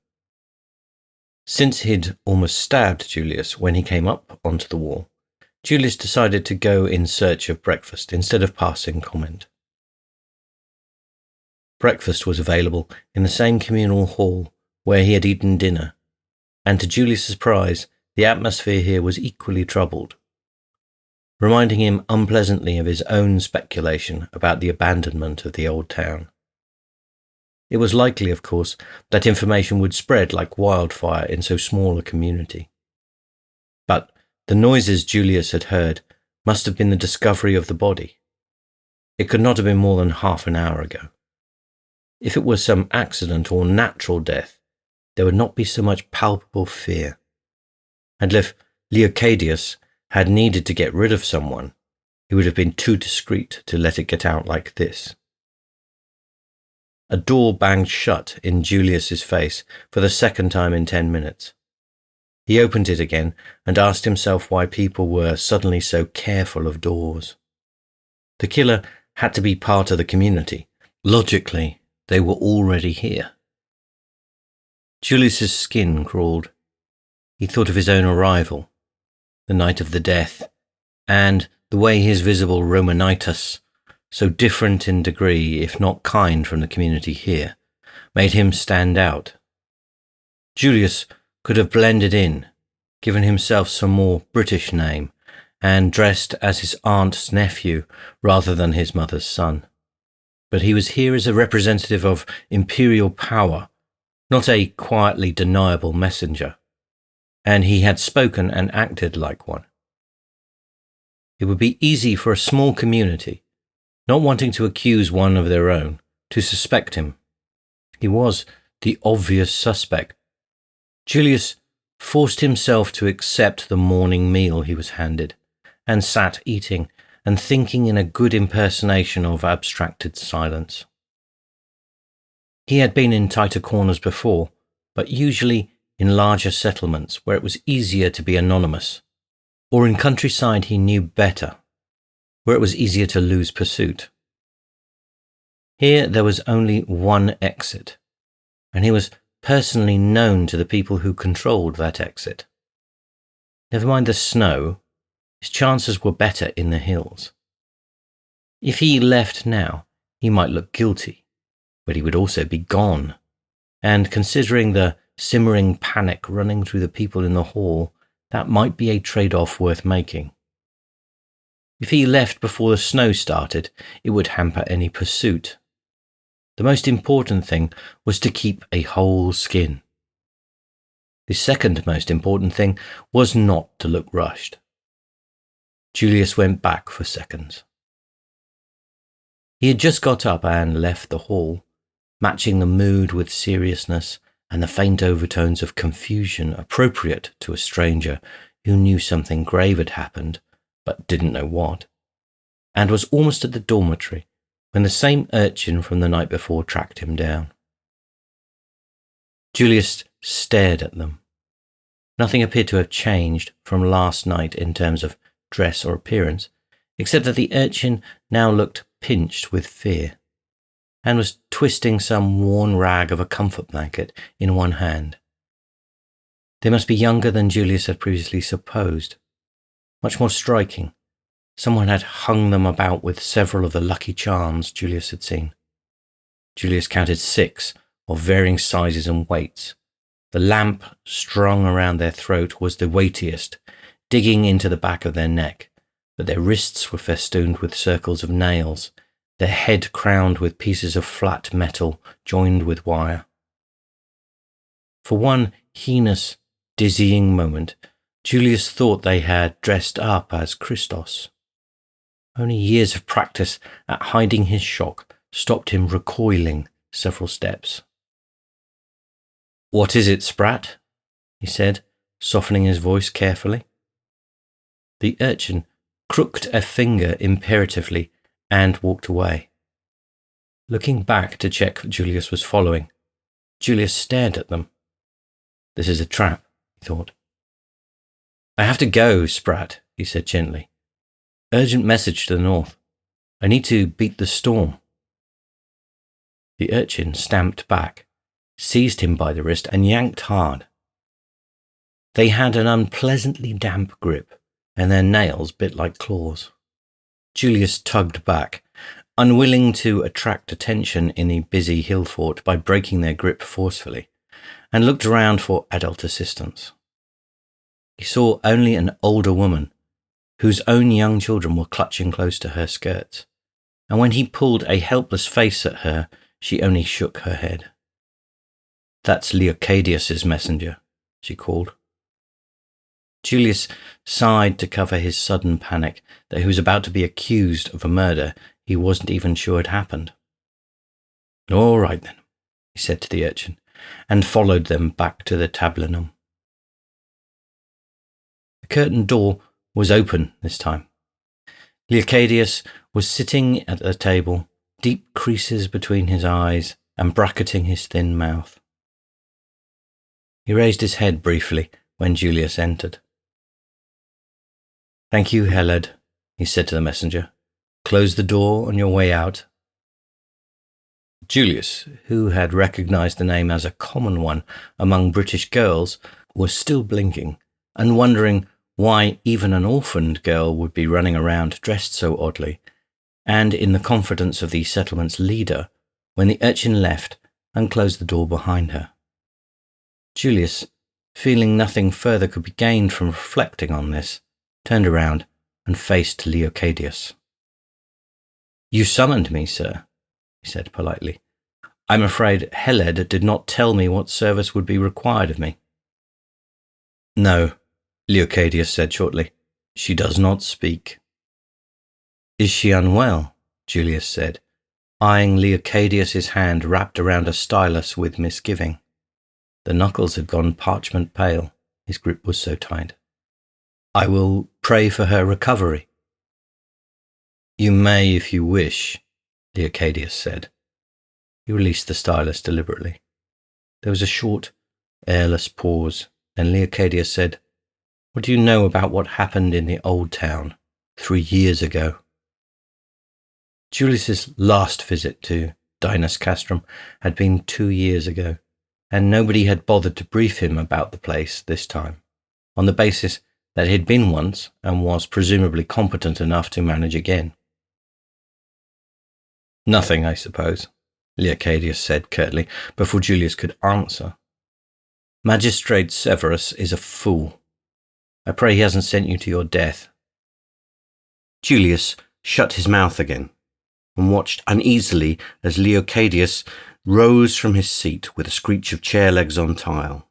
Since he'd almost stabbed Julius when he came up onto the wall, Julius decided to go in search of breakfast instead of passing comment. Breakfast was available in the same communal hall where he had eaten dinner, and to Julius' surprise, the atmosphere here was equally troubled, reminding him unpleasantly of his own speculation about the abandonment of the old town. It was likely, of course, that information would spread like wildfire in so small a community. But the noises Julius had heard must have been the discovery of the body. It could not have been more than half an hour ago. If it was some accident or natural death, there would not be so much palpable fear. And if Leocadius had needed to get rid of someone, he would have been too discreet to let it get out like this. A door banged shut in Julius's face for the second time in 10 minutes. He opened it again and asked himself why people were suddenly so careful of doors. The killer had to be part of the community. Logically, they were already here. Julius's skin crawled. He thought of his own arrival, the night of the death, and the way his visible Romanitas, so different in degree, if not kind, from the community here, made him stand out. Julius could have blended in, given himself some more British name, and dressed as his aunt's nephew rather than his mother's son. But he was here as a representative of imperial power, not a quietly deniable messenger, and he had spoken and acted like one. It would be easy for a small community, not wanting to accuse one of their own, to suspect him. He was the obvious suspect. Julius forced himself to accept the morning meal he was handed, and sat eating and thinking in a good impersonation of abstracted silence. He had been in tighter corners before, but usually in larger settlements where it was easier to be anonymous, or in countryside he knew better, where it was easier to lose pursuit. Here there was only one exit, and he was personally known to the people who controlled that exit. Never mind the snow, his chances were better in the hills. If he left now, he might look guilty, but he would also be gone, and considering the simmering panic running through the people in the hall, that might be a trade-off worth making. If he left before the snow started, it would hamper any pursuit. The most important thing was to keep a whole skin. The second most important thing was not to look rushed. Julius went back for seconds. He had just got up and left the hall, matching the mood with seriousness and the faint overtones of confusion appropriate to a stranger who knew something grave had happened, but didn't know what, and was almost at the dormitory when the same urchin from the night before tracked him down. Julius stared at them. Nothing appeared to have changed from last night in terms of dress or appearance, except that the urchin now looked pinched with fear, and was twisting some worn rag of a comfort blanket in one hand. They must be younger than Julius had previously supposed. Much more striking, someone had hung them about with several of the lucky charms Julius had seen. Julius counted 6 of varying sizes and weights. The lamp strung around their throat was the weightiest, digging into the back of their neck, but their wrists were festooned with circles of nails, their head crowned with pieces of flat metal joined with wire. For one heinous, dizzying moment, Julius thought they had dressed up as Christos. Only years of practice at hiding his shock stopped him recoiling several steps. "What is it, Sprat?" he said, softening his voice carefully. The urchin crooked a finger imperatively and walked away. Looking back to check Julius was following, Julius stared at them. This is a trap, he thought. "I have to go, Sprat," he said gently. "Urgent message to the north. I need to beat the storm." The urchin stamped back, seized him by the wrist, and yanked hard. They had an unpleasantly damp grip, and their nails bit like claws. Julius tugged back, unwilling to attract attention in the busy hill fort by breaking their grip forcefully, and looked around for adult assistance. He saw only an older woman, whose own young children were clutching close to her skirts, and when he pulled a helpless face at her, she only shook her head. "That's Leocadius's messenger," she called. Julius sighed to cover his sudden panic that he was about to be accused of a murder he wasn't even sure had happened. "All right then," he said to the urchin, and followed them back to the tablinum. The curtained door was open this time. Leocadius was sitting at the table, deep creases between his eyes and bracketing his thin mouth. He raised his head briefly when Julius entered. "Thank you, Heled," he said to the messenger. "Close the door on your way out." Julius, who had recognized the name as a common one among British girls, was still blinking and wondering why even an orphaned girl would be running around dressed so oddly, and in the confidence of the settlement's leader, when the urchin left and closed the door behind her. Julius, feeling nothing further could be gained from reflecting on this, turned around and faced Leocadius. "You summoned me, sir," he said politely. "I'm afraid Heled did not tell me what service would be required of me." "No," Leocadius said shortly. "She does not speak." "Is she unwell?" Julius said, eyeing Leocadius's hand wrapped around a stylus with misgiving. The knuckles had gone parchment pale. His grip was so tight. "I will pray for her recovery." "You may if you wish," Leocadius said. He released the stylus deliberately. There was a short, airless pause. Then Leocadius said, "What do you know about what happened in the old town 3 years ago?" Julius's last visit to Dinas Castrum had been 2 years ago, and nobody had bothered to brief him about the place this time, on the basis that he'd been once and was presumably competent enough to manage again. "Nothing, I suppose," Leocadius said curtly, before Julius could answer. "Magistrate Severus is a fool. I pray he hasn't sent you to your death." Julius shut his mouth again and watched uneasily as Leocadius rose from his seat with a screech of chair legs on tile,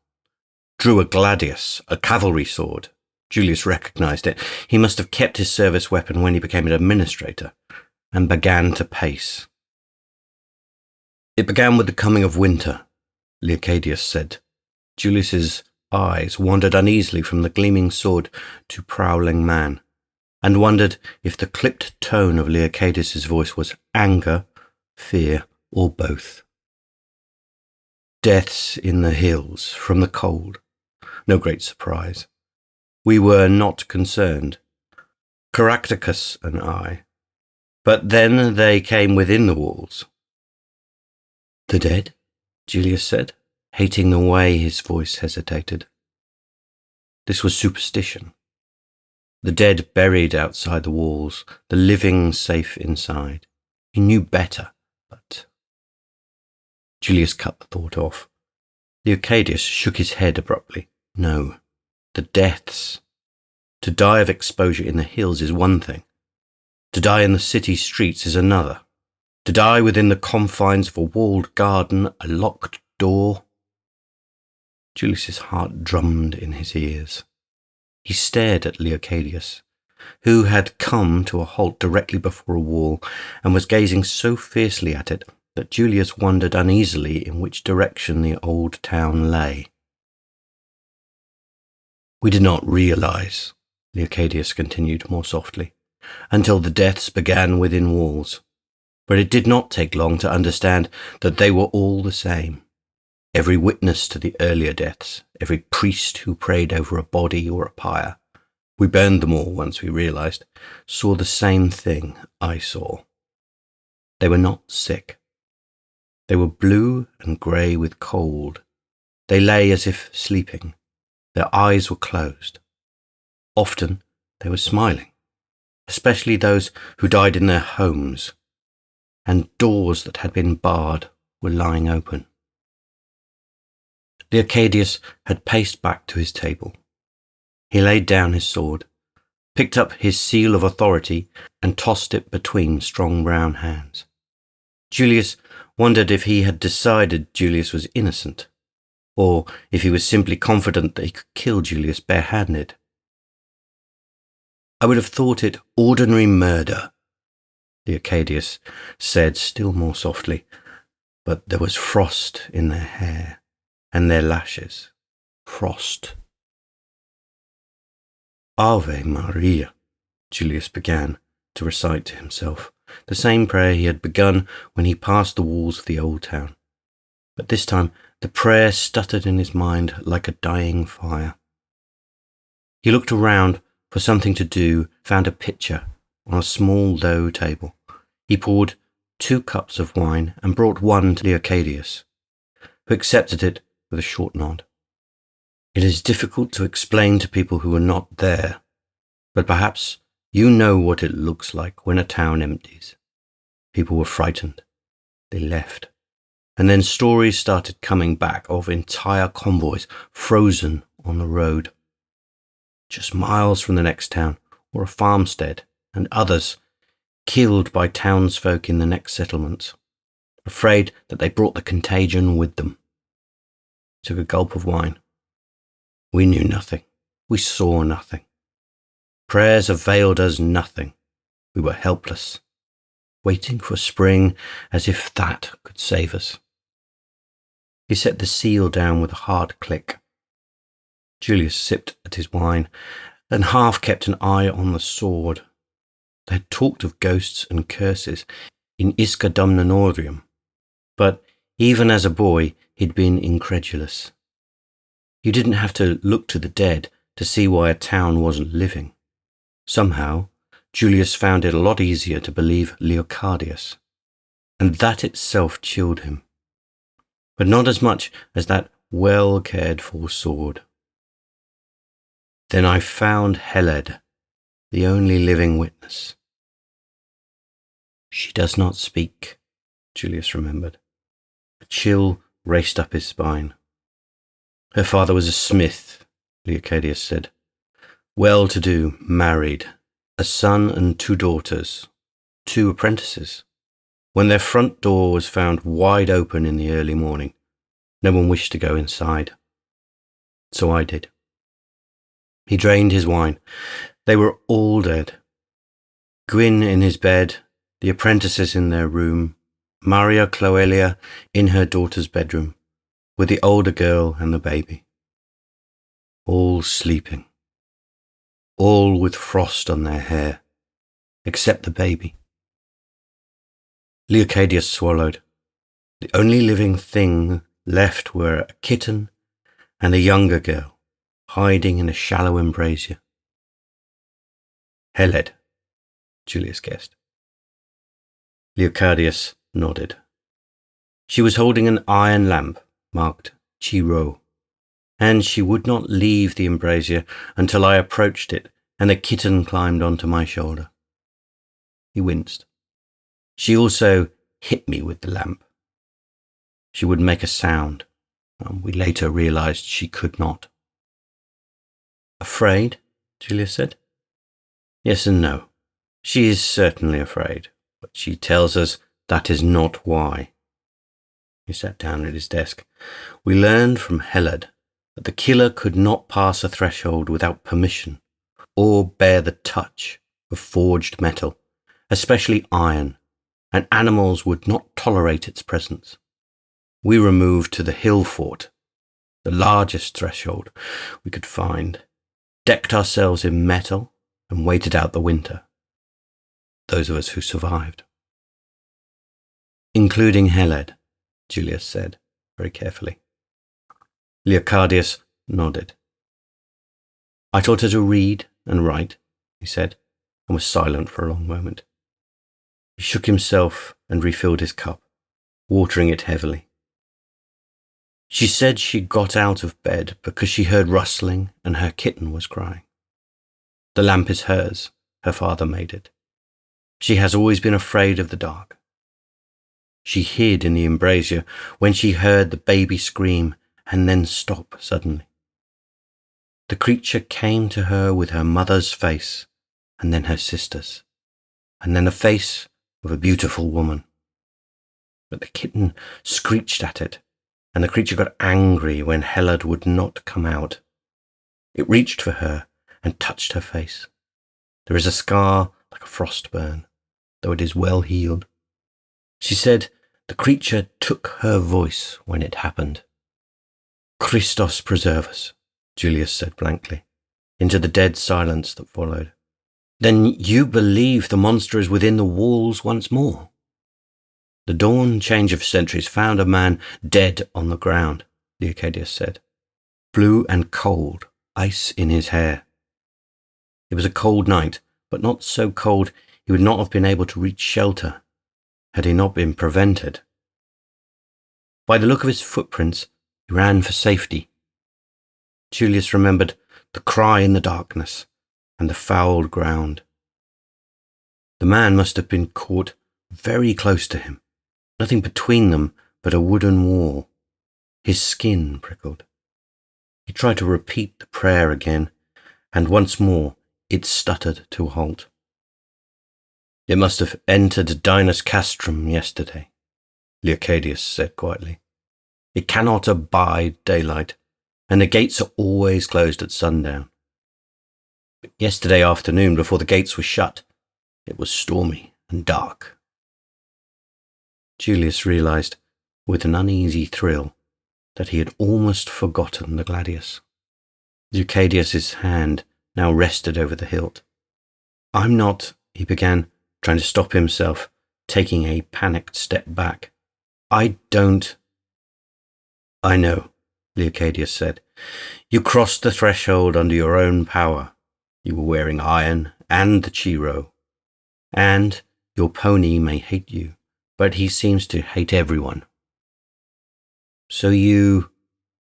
drew a gladius, a cavalry sword. Julius recognized it. He must have kept his service weapon when he became an administrator, and began to pace. "It began with the coming of winter," Leocadius said. Julius's eyes wandered uneasily from the gleaming sword to prowling man, and wondered if the clipped tone of Leocadius's voice was anger, fear, or both. "Deaths in the hills from the cold. No great surprise. We were not concerned, Caractacus and I. But then they came within the walls." "The dead?" Julius said, hating the way his voice hesitated. This was superstition. The dead buried outside the walls, the living safe inside. He knew better, but... Julius cut the thought off. Leocadius shook his head abruptly. "No, the deaths. To die of exposure in the hills is one thing. To die in the city streets is another. To die within the confines of a walled garden, a locked door." Julius's heart drummed in his ears. He stared at Leocadius, who had come to a halt directly before a wall and was gazing so fiercely at it that Julius wondered uneasily in which direction the old town lay. "We did not realize," Leocadius continued more softly, "until the deaths began within walls. But it did not take long to understand that they were all the same. Every witness to the earlier deaths, every priest who prayed over a body or a pyre, we burned them all once we realized, saw the same thing I saw. They were not sick. They were blue and grey with cold. They lay as if sleeping. Their eyes were closed. Often they were smiling, especially those who died in their homes, and doors that had been barred were lying open." Leocadius had paced back to his table. He laid down his sword, picked up his seal of authority, and tossed it between strong brown hands. Julius wondered if he had decided Julius was innocent, or if he was simply confident that he could kill Julius barehanded. "I would have thought it ordinary murder," Leocadius said still more softly, "but there was frost in their hair and their lashes. Frost." "Ave Maria," Julius began to recite to himself, the same prayer he had begun when he passed the walls of the old town. But this time the prayer stuttered in his mind like a dying fire. He looked around for something to do, found a pitcher on a small low table. He poured 2 cups of wine and brought one to Leocadius, who accepted it with a short nod. It is difficult to explain to people who are not there, but perhaps you know what it looks like when a town empties. People were frightened. They left. And then stories started coming back of entire convoys frozen on the road, just miles from the next town or a farmstead, and others killed by townsfolk in the next settlements, afraid that they brought the contagion with them. He took a gulp of wine. We knew nothing. We saw nothing. Prayers availed us nothing. We were helpless, waiting for spring as if that could save us. He set the seal down with a hard click. Julius sipped at his wine and half kept an eye on the sword. They had talked of ghosts and curses in Isca Domnonorium, but even as a boy he'd been incredulous. You didn't have to look to the dead to see why a town wasn't living. Somehow, Julius found it a lot easier to believe Leocadius, and that itself chilled him, but not as much as that well-cared-for sword. Then I found Heled, the only living witness. She does not speak, Julius remembered. A chill raced up his spine. Her father was a smith, Leocadius said. Well-to-do, married, a son and 2 daughters, 2 apprentices. When their front door was found wide open in the early morning, no one wished to go inside. So I did. He drained his wine. They were all dead. Gwyn in his bed, the apprentices in their room, Maria Cloelia in her daughter's bedroom, with the older girl and the baby. All sleeping. All with frost on their hair, except the baby. Leocadius swallowed. The only living thing left were a kitten and a younger girl, hiding in a shallow embrasure. Heled, Julius guessed. Leocadius nodded. She was holding an iron lamp marked Chiro, and she would not leave the embrasure until I approached it and the kitten climbed onto my shoulder. He winced. She also hit me with the lamp. She would make a sound, and we later realized she could not. Afraid? Julius said. Yes and no. She is certainly afraid, but she tells us that is not why. He sat down at his desk. We learned from Heled that the killer could not pass a threshold without permission or bear the touch of forged metal, especially iron, and animals would not tolerate its presence. We removed to the hill fort, the largest threshold we could find, decked ourselves in metal, and waited out the winter. Those of us who survived. Including Heled, Julius said, very carefully. Leocadius nodded. I taught her to read and write, he said, and was silent for a long moment. He shook himself and refilled his cup, watering it heavily. She said she got out of bed because she heard rustling and her kitten was crying. The lamp is hers. Her father made it. She has always been afraid of the dark. She hid in the embrasure when she heard the baby scream and then stop suddenly. The creature came to her with her mother's face, and then her sister's, and then the face of a beautiful woman. But the kitten screeched at it, and the creature got angry when Heled would not come out. It reached for her and touched her face. There is a scar like a frost burn, though it is well healed. She said the creature took her voice when it happened. Christos preserve us, Julius said blankly, into the dead silence that followed. Then you believe the monster is within the walls once more? The dawn change of centuries found a man dead on the ground, Leocadius said. Blue and cold, ice in his hair. It was a cold night, but not so cold he would not have been able to reach shelter had he not been prevented. By the look of his footprints, he ran for safety. Julius remembered the cry in the darkness and the fouled ground. The man must have been caught very close to him, nothing between them but a wooden wall. His skin prickled. He tried to repeat the prayer again, and once more it stuttered to a halt. It must have entered Dinas Castrum yesterday, Leocadius said quietly. It cannot abide daylight, and the gates are always closed at sundown. But yesterday afternoon, before the gates were shut, it was stormy and dark. Julius realized, with an uneasy thrill, that he had almost forgotten the gladius. Leocadius's hand now rested over the hilt. I'm not, he began, trying to stop himself, taking a panicked step back. I don't. I know, Leocadius said. You crossed the threshold under your own power. You were wearing iron and the Chiro. And your pony may hate you, but he seems to hate everyone. So you,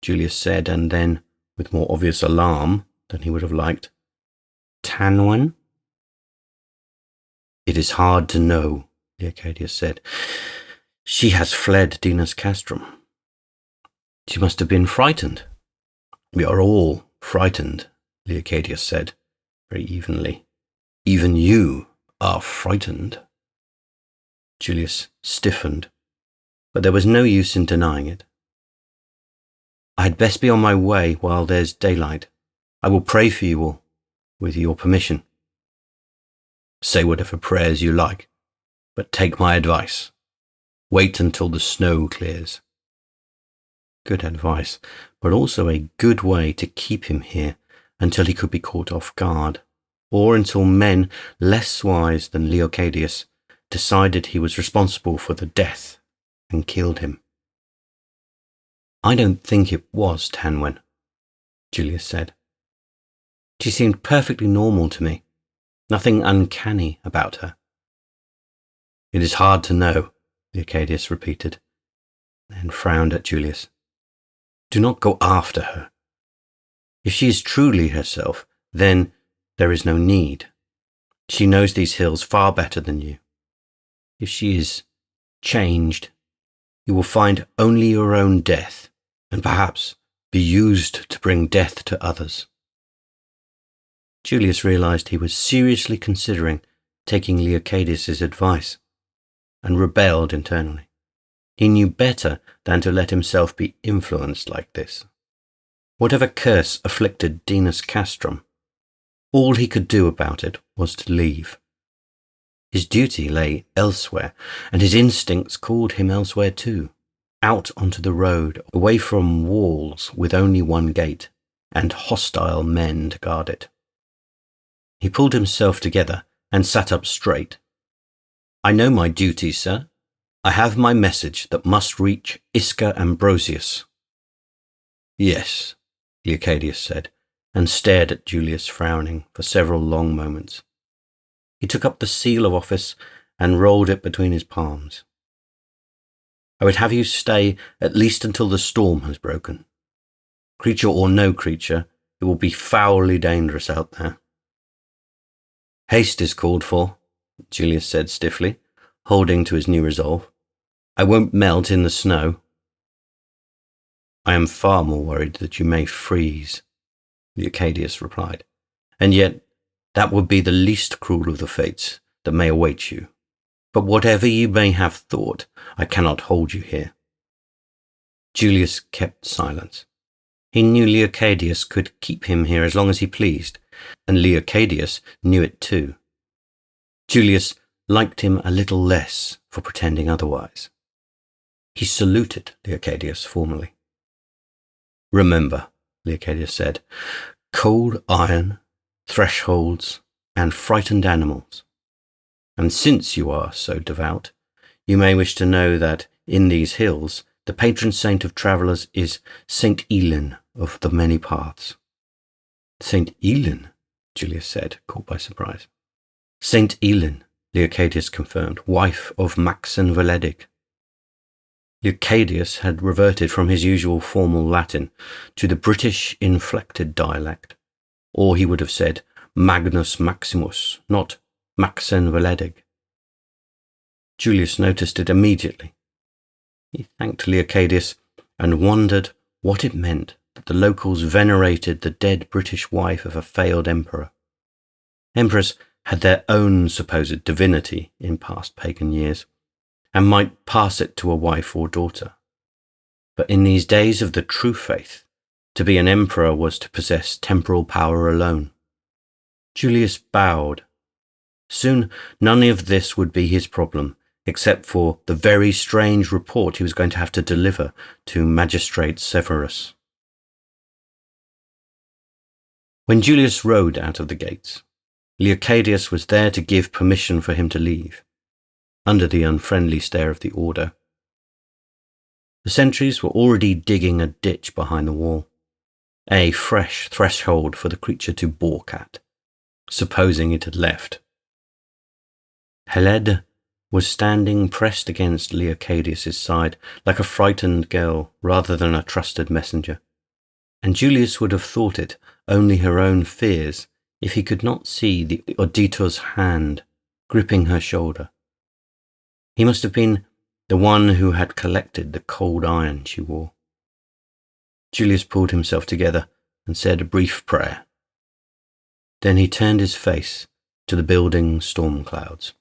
Julius said, and then, with more obvious alarm than he would have liked, Tanwen? It is hard to know, Leocadius said. She has fled Dinas Castrum. She must have been frightened. We are all frightened, Leocadius said, very evenly. Even you are frightened. Julius stiffened, but there was no use in denying it. I had best be on my way while there's daylight. I will pray for you all, with your permission. Say whatever prayers you like, but take my advice. Wait until the snow clears. Good advice, but also a good way to keep him here until he could be caught off guard, or until men less wise than Leocadius decided he was responsible for the death and killed him. I don't think it was Tanwen, Julius said. She seemed perfectly normal to me, nothing uncanny about her. It is hard to know, Leocadius repeated, and frowned at Julius. Do not go after her. If she is truly herself, then there is no need. She knows these hills far better than you. If she is changed, you will find only your own death, and perhaps be used to bring death to others. Julius realized he was seriously considering taking Leocadius's advice, and rebelled internally. He knew better than to let himself be influenced like this. Whatever curse afflicted Dinas Castrum, all he could do about it was to leave. His duty lay elsewhere, and his instincts called him elsewhere too, out onto the road, away from walls with only one gate, and hostile men to guard it. He pulled himself together and sat up straight. I know my duty, sir. I have my message that must reach Isca Ambrosius. Yes, Leocadius said, and stared at Julius frowning for several long moments. He took up the seal of office and rolled it between his palms. I would have you stay at least until the storm has broken. Creature or no creature, it will be foully dangerous out there. Haste is called for, Julius said stiffly, holding to his new resolve. I won't melt in the snow. I am far more worried that you may freeze, Leocadius replied, and yet that would be the least cruel of the fates that may await you. But whatever you may have thought, I cannot hold you here. Julius kept silence. He knew Leocadius could keep him here as long as he pleased, and Leocadius knew it too. Julius liked him a little less for pretending otherwise. He saluted Leocadius formally. Remember, Leocadius said, cold iron, thresholds, and frightened animals. And since you are so devout, you may wish to know that in these hills the patron saint of travellers is Saint Elin of the many paths. Saint Elin, Julius said, caught by surprise. Saint Elin, Leocadius confirmed, wife of Maxen Valedig. Leocadius had reverted from his usual formal Latin to the British inflected dialect, or he would have said Magnus Maximus, not Maxen Valedig. Julius noticed it immediately. He thanked Leocadius and wondered what it meant that the locals venerated the dead British wife of a failed emperor. Emperors had their own supposed divinity in past pagan years, and might pass it to a wife or daughter. But in these days of the true faith, to be an emperor was to possess temporal power alone. Julius bowed. Soon none of this would be his problem, except for the very strange report he was going to have to deliver to Magistrate Severus. When Julius rode out of the gates, Leocadius was there to give permission for him to leave, under the unfriendly stare of the order. The sentries were already digging a ditch behind the wall, a fresh threshold for the creature to balk at, supposing it had left. Heled was standing pressed against Leocadius's side like a frightened girl rather than a trusted messenger, and Julius would have thought it only her own fears if he could not see the auditor's hand gripping her shoulder. He must have been the one who had collected the cold iron she wore. Julius pulled himself together and said a brief prayer. Then he turned his face to the building storm clouds.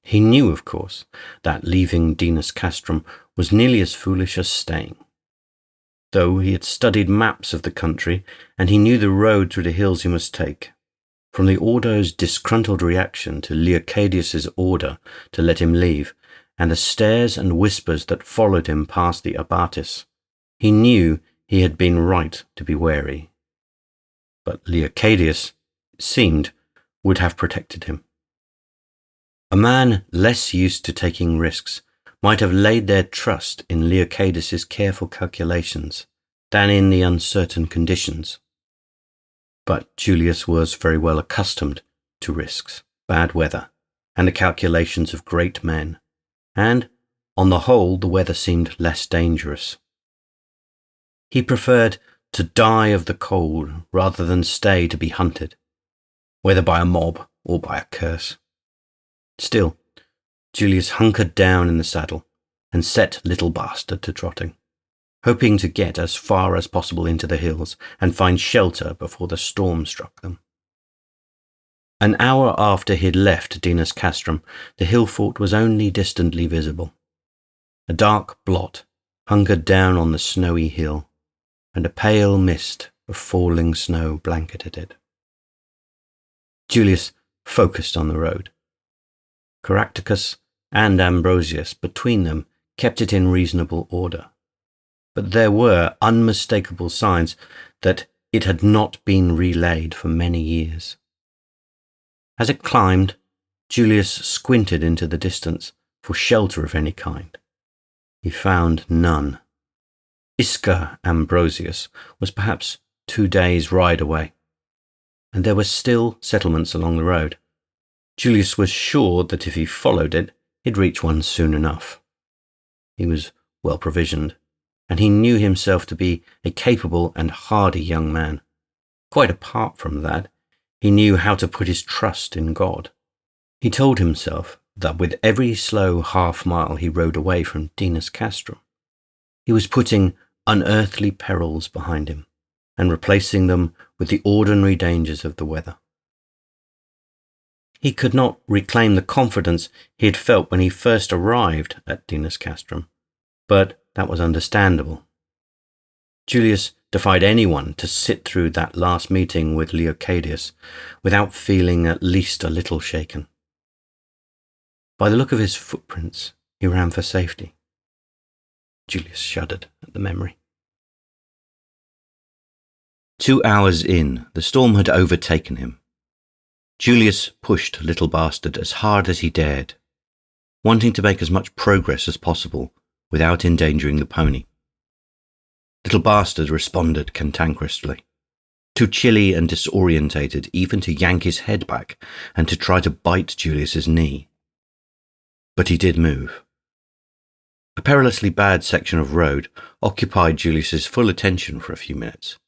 He knew, of course, that leaving Dinas Castrum was nearly as foolish as staying. Though he had studied maps of the country, and he knew the road through the hills he must take, from the Ordo's disgruntled reaction to Leocadius's order to let him leave, and the stares and whispers that followed him past the abatis, he knew he had been right to be wary. But Leocadius, it seemed, would have protected him. A man less used to taking risks might have laid their trust in Leocadius's careful calculations than in the uncertain conditions. But Julius was very well accustomed to risks, bad weather, and the calculations of great men, and, on the whole, the weather seemed less dangerous. He preferred to die of the cold rather than stay to be hunted, whether by a mob or by a curse. Still, Julius hunkered down in the saddle and set Little Bastard to trotting, hoping to get as far as possible into the hills and find shelter before the storm struck them. An hour after he'd left Dinas Castrum, the hill fort was only distantly visible. A dark blot hunkered down on the snowy hill, and a pale mist of falling snow blanketed it. Julius focused on the road. Caractacus and Ambrosius between them kept it in reasonable order, but there were unmistakable signs that it had not been relaid for many years. As it climbed, Julius squinted into the distance for shelter of any kind. He found none. Isca Ambrosius was perhaps 2 days' ride away, and there were still settlements along the road. Julius was sure that if he followed it, he'd reach one soon enough. He was well provisioned, and he knew himself to be a capable and hardy young man. Quite apart from that, he knew how to put his trust in God. He told himself that with every slow half-mile he rode away from Dinas Castrum, he was putting unearthly perils behind him and replacing them with the ordinary dangers of the weather. He could not reclaim the confidence he had felt when he first arrived at Dinas Castrum, but that was understandable. Julius defied anyone to sit through that last meeting with Leocadius without feeling at least a little shaken. By the look of his footprints, he ran for safety. Julius shuddered at the memory. 2 hours in, the storm had overtaken him. Julius pushed Little Bastard as hard as he dared, wanting to make as much progress as possible without endangering the pony. Little Bastard responded cantankerously. too chilly and disorientated even to yank his head back and to try to bite Julius's knee. But he did move. A perilously bad section of road occupied Julius's full attention for a few minutes.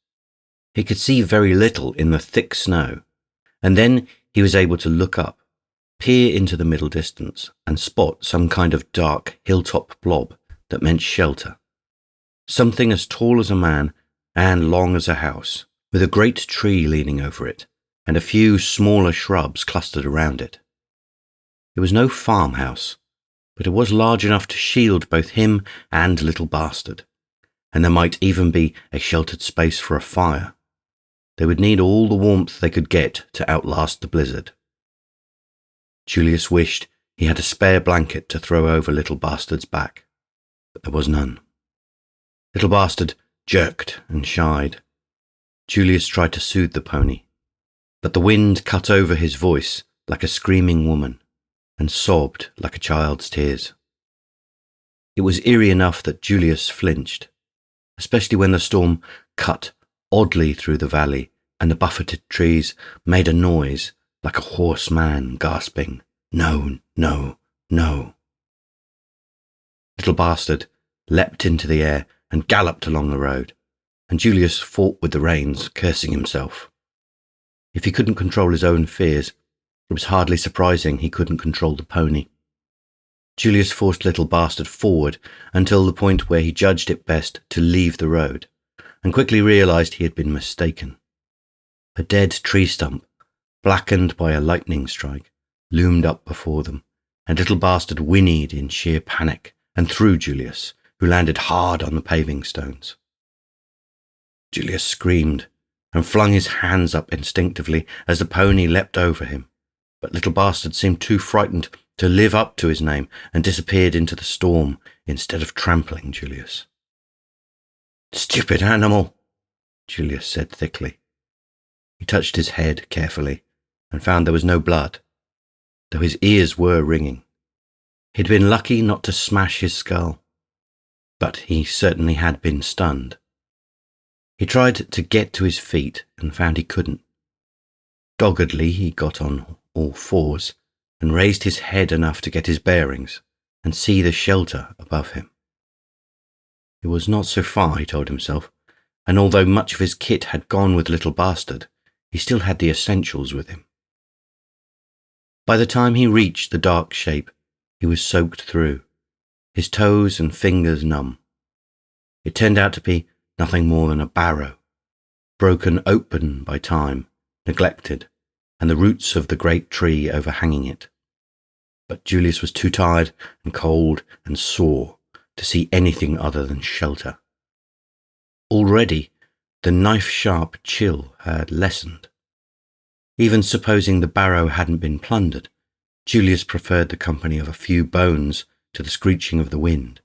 He could see very little in the thick snow, and then he was able to look up, peer into the middle distance, and spot some kind of dark hilltop blob that meant shelter. Something as tall as a man and long as a house, with a great tree leaning over it, and a few smaller shrubs clustered around it. It was no farmhouse, but it was large enough to shield both him and Little Bastard, and there might even be a sheltered space for a fire. They would need all the warmth they could get to outlast the blizzard. Julius wished he had a spare blanket to throw over Little Bastard's back, but there was none. Little Bastard jerked and shied. Julius tried to soothe the pony, but the wind cut over his voice like a screaming woman and sobbed like a child's tears. It was eerie enough that Julius flinched, especially when the storm cut oddly through the valley and the buffeted trees made a noise like a hoarse man gasping, "No, no, no." Little Bastard leapt into the air and galloped along the road, and Julius fought with the reins, cursing himself. If he couldn't control his own fears, it was hardly surprising he couldn't control the pony. Julius forced Little Bastard forward until the point where he judged it best to leave the road, and quickly realized he had been mistaken. A dead tree stump, blackened by a lightning strike, loomed up before them, and Little Bastard whinnied in sheer panic and threw Julius, who landed hard on the paving stones. Julius screamed and flung his hands up instinctively as the pony leapt over him, but Little Bastard seemed too frightened to live up to his name and disappeared into the storm instead of trampling Julius. "Stupid animal," Julius said thickly. He touched his head carefully and found there was no blood, though his ears were ringing. He'd been lucky not to smash his skull, but he certainly had been stunned. He tried to get to his feet and found he couldn't. Doggedly he got on all fours and raised his head enough to get his bearings and see the shelter above him. It was not so far, he told himself, and although much of his kit had gone with Little Bastard, he still had the essentials with him. By the time he reached the dark shape, he was soaked through, his toes and fingers numb. It turned out to be nothing more than a barrow, broken open by time, neglected, and the roots of the great tree overhanging it. But Julius was too tired and cold and sore to see anything other than shelter. Already, the knife-sharp chill had lessened. Even supposing the barrow hadn't been plundered, Julius preferred the company of a few bones to the screeching of the wind,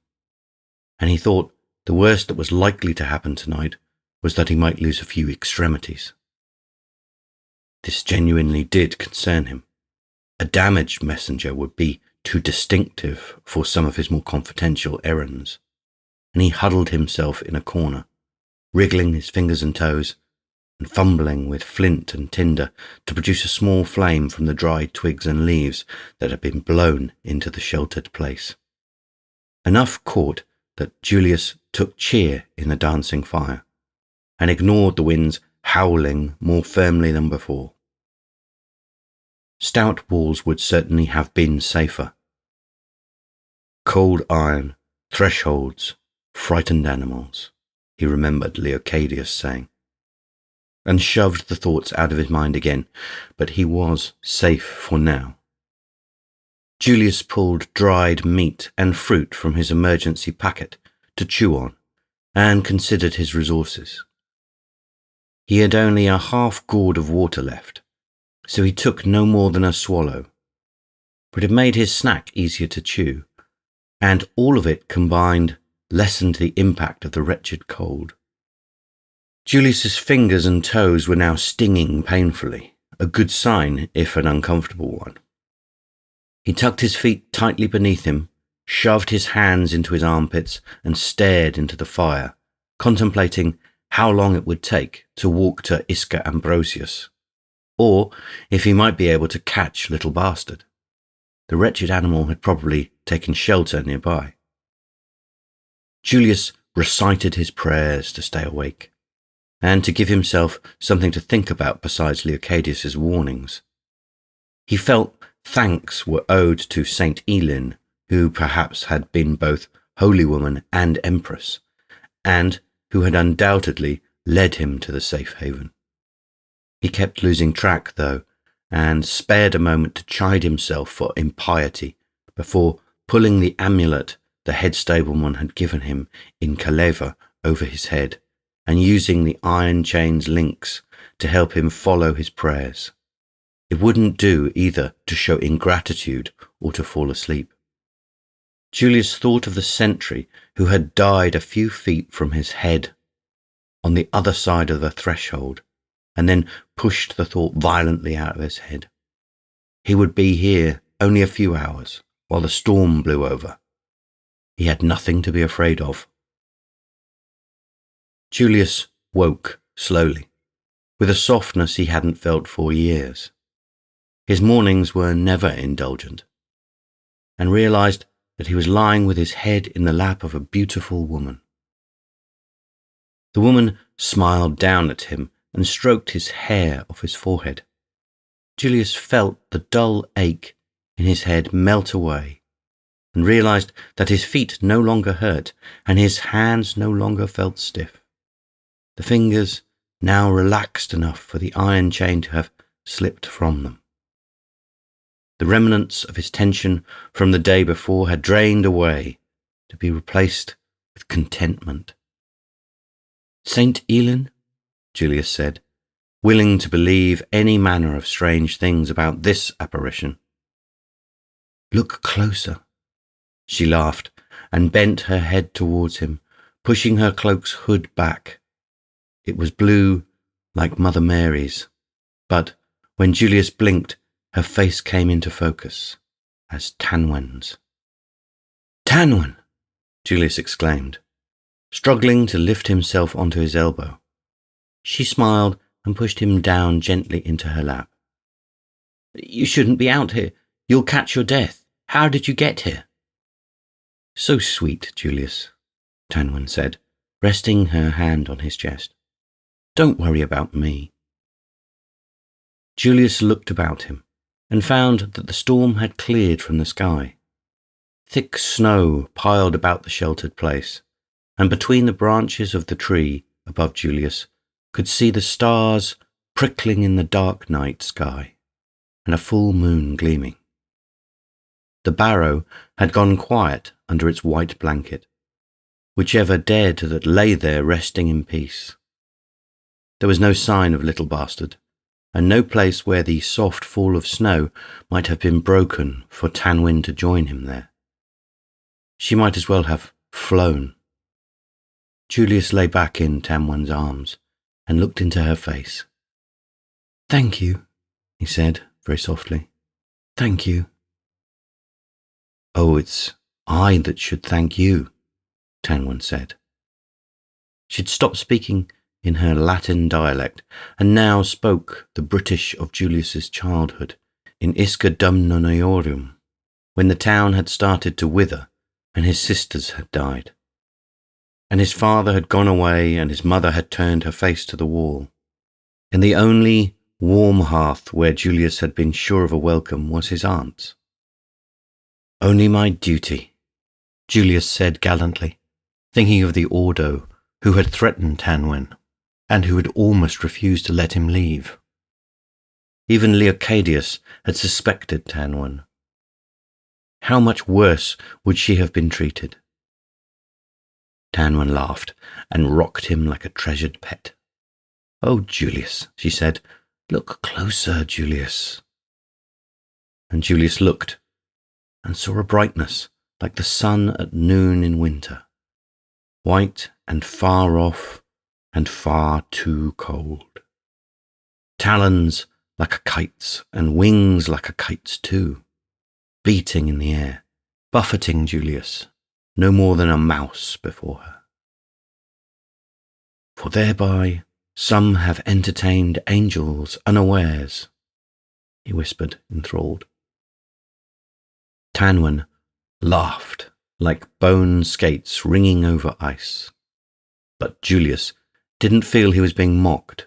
and he thought the worst that was likely to happen tonight was that he might lose a few extremities. This genuinely did concern him. A damaged messenger would be too distinctive for some of his more confidential errands, and he huddled himself in a corner, wriggling his fingers and toes, and fumbling with flint and tinder to produce a small flame from the dry twigs and leaves that had been blown into the sheltered place. Enough caught that Julius took cheer in the dancing fire, and ignored the wind's howling more firmly than before. Stout walls would certainly have been safer. Cold iron, thresholds, frightened animals, he remembered Leocadius saying, and shoved the thoughts out of his mind again, but he was safe for now. Julius pulled dried meat and fruit from his emergency packet to chew on, and considered his resources. He had only a half gourd of water left, so he took no more than a swallow, but it made his snack easier to chew, and all of it combined lessened the impact of the wretched cold. Julius's fingers and toes were now stinging painfully, a good sign if an uncomfortable one. He tucked his feet tightly beneath him, shoved his hands into his armpits, and stared into the fire, contemplating how long it would take to walk to Isca Ambrosius, or if he might be able to catch Little Bastard. The wretched animal had probably taken shelter nearby. Julius recited his prayers to stay awake, and to give himself something to think about besides Leocadius's warnings. He felt thanks were owed to Saint Elin, who perhaps had been both holy woman and empress, and who had undoubtedly led him to the safe haven. He kept losing track, though, and spared a moment to chide himself for impiety before pulling the amulet the head stableman had given him in Caleva over his head, and using the iron chain's links to help him follow his prayers. It wouldn't do either to show ingratitude or to fall asleep. Julius thought of the sentry who had died a few feet from his head on the other side of the threshold, and then pushed the thought violently out of his head. He would be here only a few hours while the storm blew over. He had nothing to be afraid of. Julius woke slowly, with a softness he hadn't felt for years. His mornings were never indulgent, and realized that he was lying with his head in the lap of a beautiful woman. The woman smiled down at him and stroked his hair off his forehead. Julius felt the dull ache in his head melt away, and realized that his feet no longer hurt and his hands no longer felt stiff. The fingers now relaxed enough for the iron chain to have slipped from them. The remnants of his tension from the day before had drained away to be replaced with contentment. "Saint Elin," Julius said, willing to believe any manner of strange things about this apparition. "Look closer." She laughed and bent her head towards him, pushing her cloak's hood back. It was blue like Mother Mary's, but when Julius blinked, her face came into focus as Tanwen's. "Tanwen!" Julius exclaimed, struggling to lift himself onto his elbow. She smiled and pushed him down gently into her lap. "You shouldn't be out here. You'll catch your death. How did you get here?" "So sweet, Julius," Tanwen said, resting her hand on his chest. "Don't worry about me." Julius looked about him and found that the storm had cleared from the sky. Thick snow piled about the sheltered place, and between the branches of the tree above Julius could see the stars prickling in the dark night sky, and a full moon gleaming. The barrow had gone quiet under its white blanket, whichever dared that lay there resting in peace. There was no sign of Little Bastard, and no place where the soft fall of snow might have been broken for Tanwen to join him there. She might as well have flown. Julius lay back in Tanwen's arms and looked into her face. "Thank you," he said very softly. "Thank you." "Oh, it's I that should thank you," Tanwen said. She'd stopped speaking in her Latin dialect, and now spoke the British of Julius's childhood in Isca Dumnoniorum, when the town had started to wither and his sisters had died, and his father had gone away and his mother had turned her face to the wall. And the only warm hearth where Julius had been sure of a welcome was his aunt's. "Only my duty," Julius said gallantly, thinking of the Ordo who had threatened Tanwen, and who had almost refused to let him leave. Even Leocadius had suspected Tanwen. How much worse would she have been treated? Tanwen laughed and rocked him like a treasured pet. "Oh, Julius," she said, "look closer, Julius." And Julius looked and saw a brightness like the sun at noon in winter, white and far off and far too cold. Talons like a kite's and wings like a kite's too, beating in the air, buffeting Julius, no more than a mouse before her. For thereby some have entertained angels unawares, he whispered, enthralled. Tanwen laughed like bone skates ringing over ice. But Julius didn't feel he was being mocked.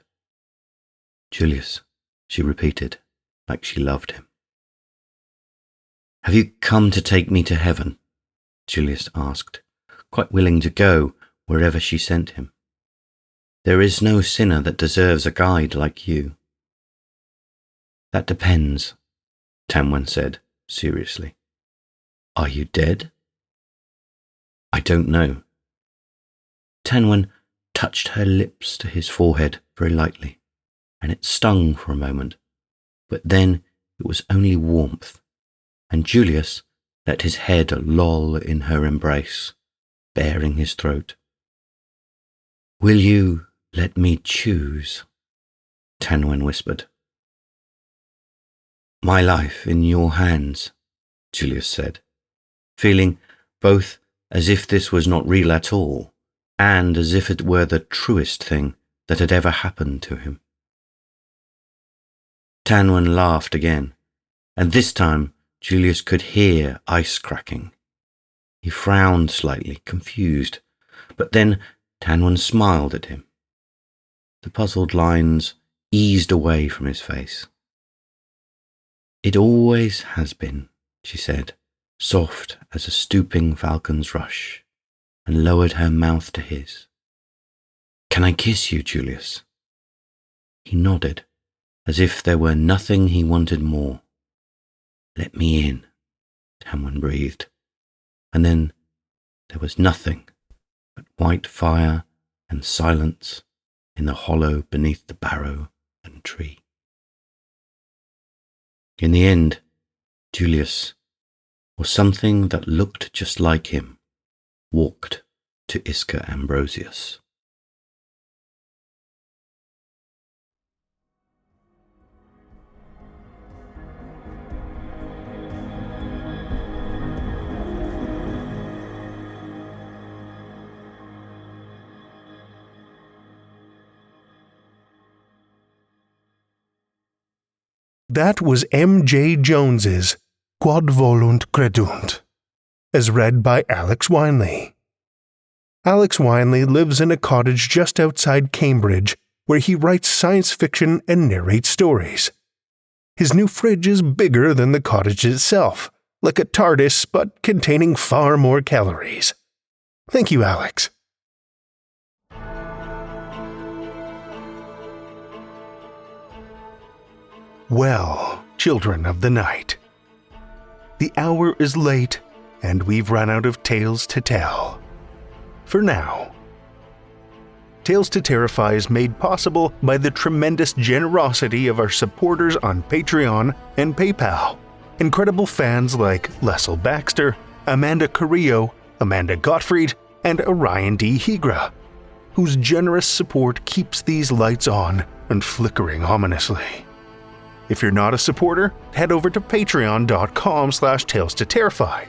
Julius, she repeated, like she loved him. Have you come to take me to heaven? Julius asked, quite willing to go wherever she sent him. There is no sinner that deserves a guide like you. That depends, Tanwen said, seriously. Are you dead? I don't know. Tanwen touched her lips to his forehead very lightly, and it stung for a moment, but then it was only warmth, and Julius let his head loll in her embrace, baring his throat. Will you let me choose? Tanwen whispered. My life in your hands, Julius said, feeling both as if this was not real at all, and as if it were the truest thing that had ever happened to him. Tanwen laughed again, and this time Julius could hear ice cracking. He frowned slightly, confused, but then Tanwen smiled at him. The puzzled lines eased away from his face. It always has been, she said, soft as a stooping falcon's rush, and lowered her mouth to his. Can I kiss you, Julius? He nodded, as if there were nothing he wanted more. Let me in, Tanwen breathed, and then there was nothing but white fire and silence in the hollow beneath the barrow and tree. In the end, Julius, or something that looked just like him, walked to Isca Ambrosius. That was M.J. Jones's Quod Volunt Credunt, as read by Alex Weinle. Alex Weinle lives in a cottage just outside Cambridge where he writes science fiction and narrates stories. His new fridge is bigger than the cottage itself, like a TARDIS but containing far more calories. Thank you, Alex. Well, children of the night, the hour is late and we've run out of tales to tell. For now. Tales to Terrify is made possible by the tremendous generosity of our supporters on Patreon and PayPal. Incredible fans like Lestle Baxter, Amanda Carrillo, Amanda Gottfried, and Orion D. Hegre, whose generous support keeps these lights on and flickering ominously. If you're not a supporter, head over to patreon.com/Tales to Terrify.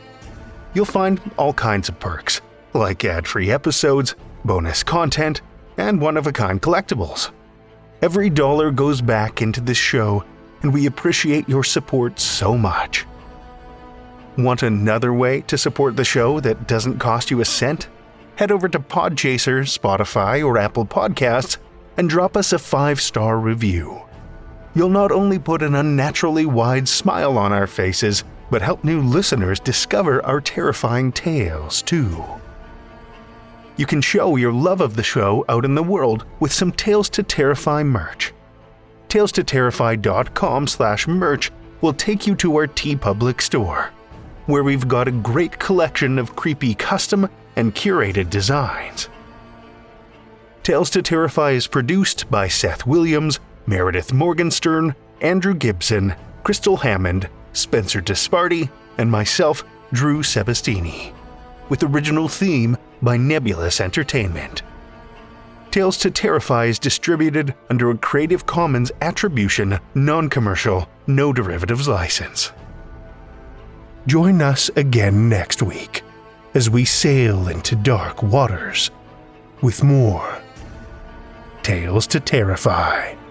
You'll find all kinds of perks, like ad-free episodes, bonus content, and one-of-a-kind collectibles. Every dollar goes back into this show, and we appreciate your support so much. Want another way to support the show that doesn't cost you a cent? Head over to Podchaser, Spotify, or Apple Podcasts and drop us a 5-star review. You'll not only put an unnaturally wide smile on our faces, but help new listeners discover our terrifying tales, too. You can show your love of the show out in the world with some Tales to Terrify merch. TalesToTerrify.com/merch will take you to our TeePublic store, where we've got a great collection of creepy custom and curated designs. Tales to Terrify is produced by Seth Williams, Meredith Morgenstern, Andrew Gibson, Crystal Hammond, Spencer Disparty, and myself, Drew Sebastini, with original theme by Nebulous Entertainment. Tales to Terrify is distributed under a Creative Commons Attribution, Non-Commercial, No Derivatives license. Join us again next week as we sail into dark waters with more tales to terrify.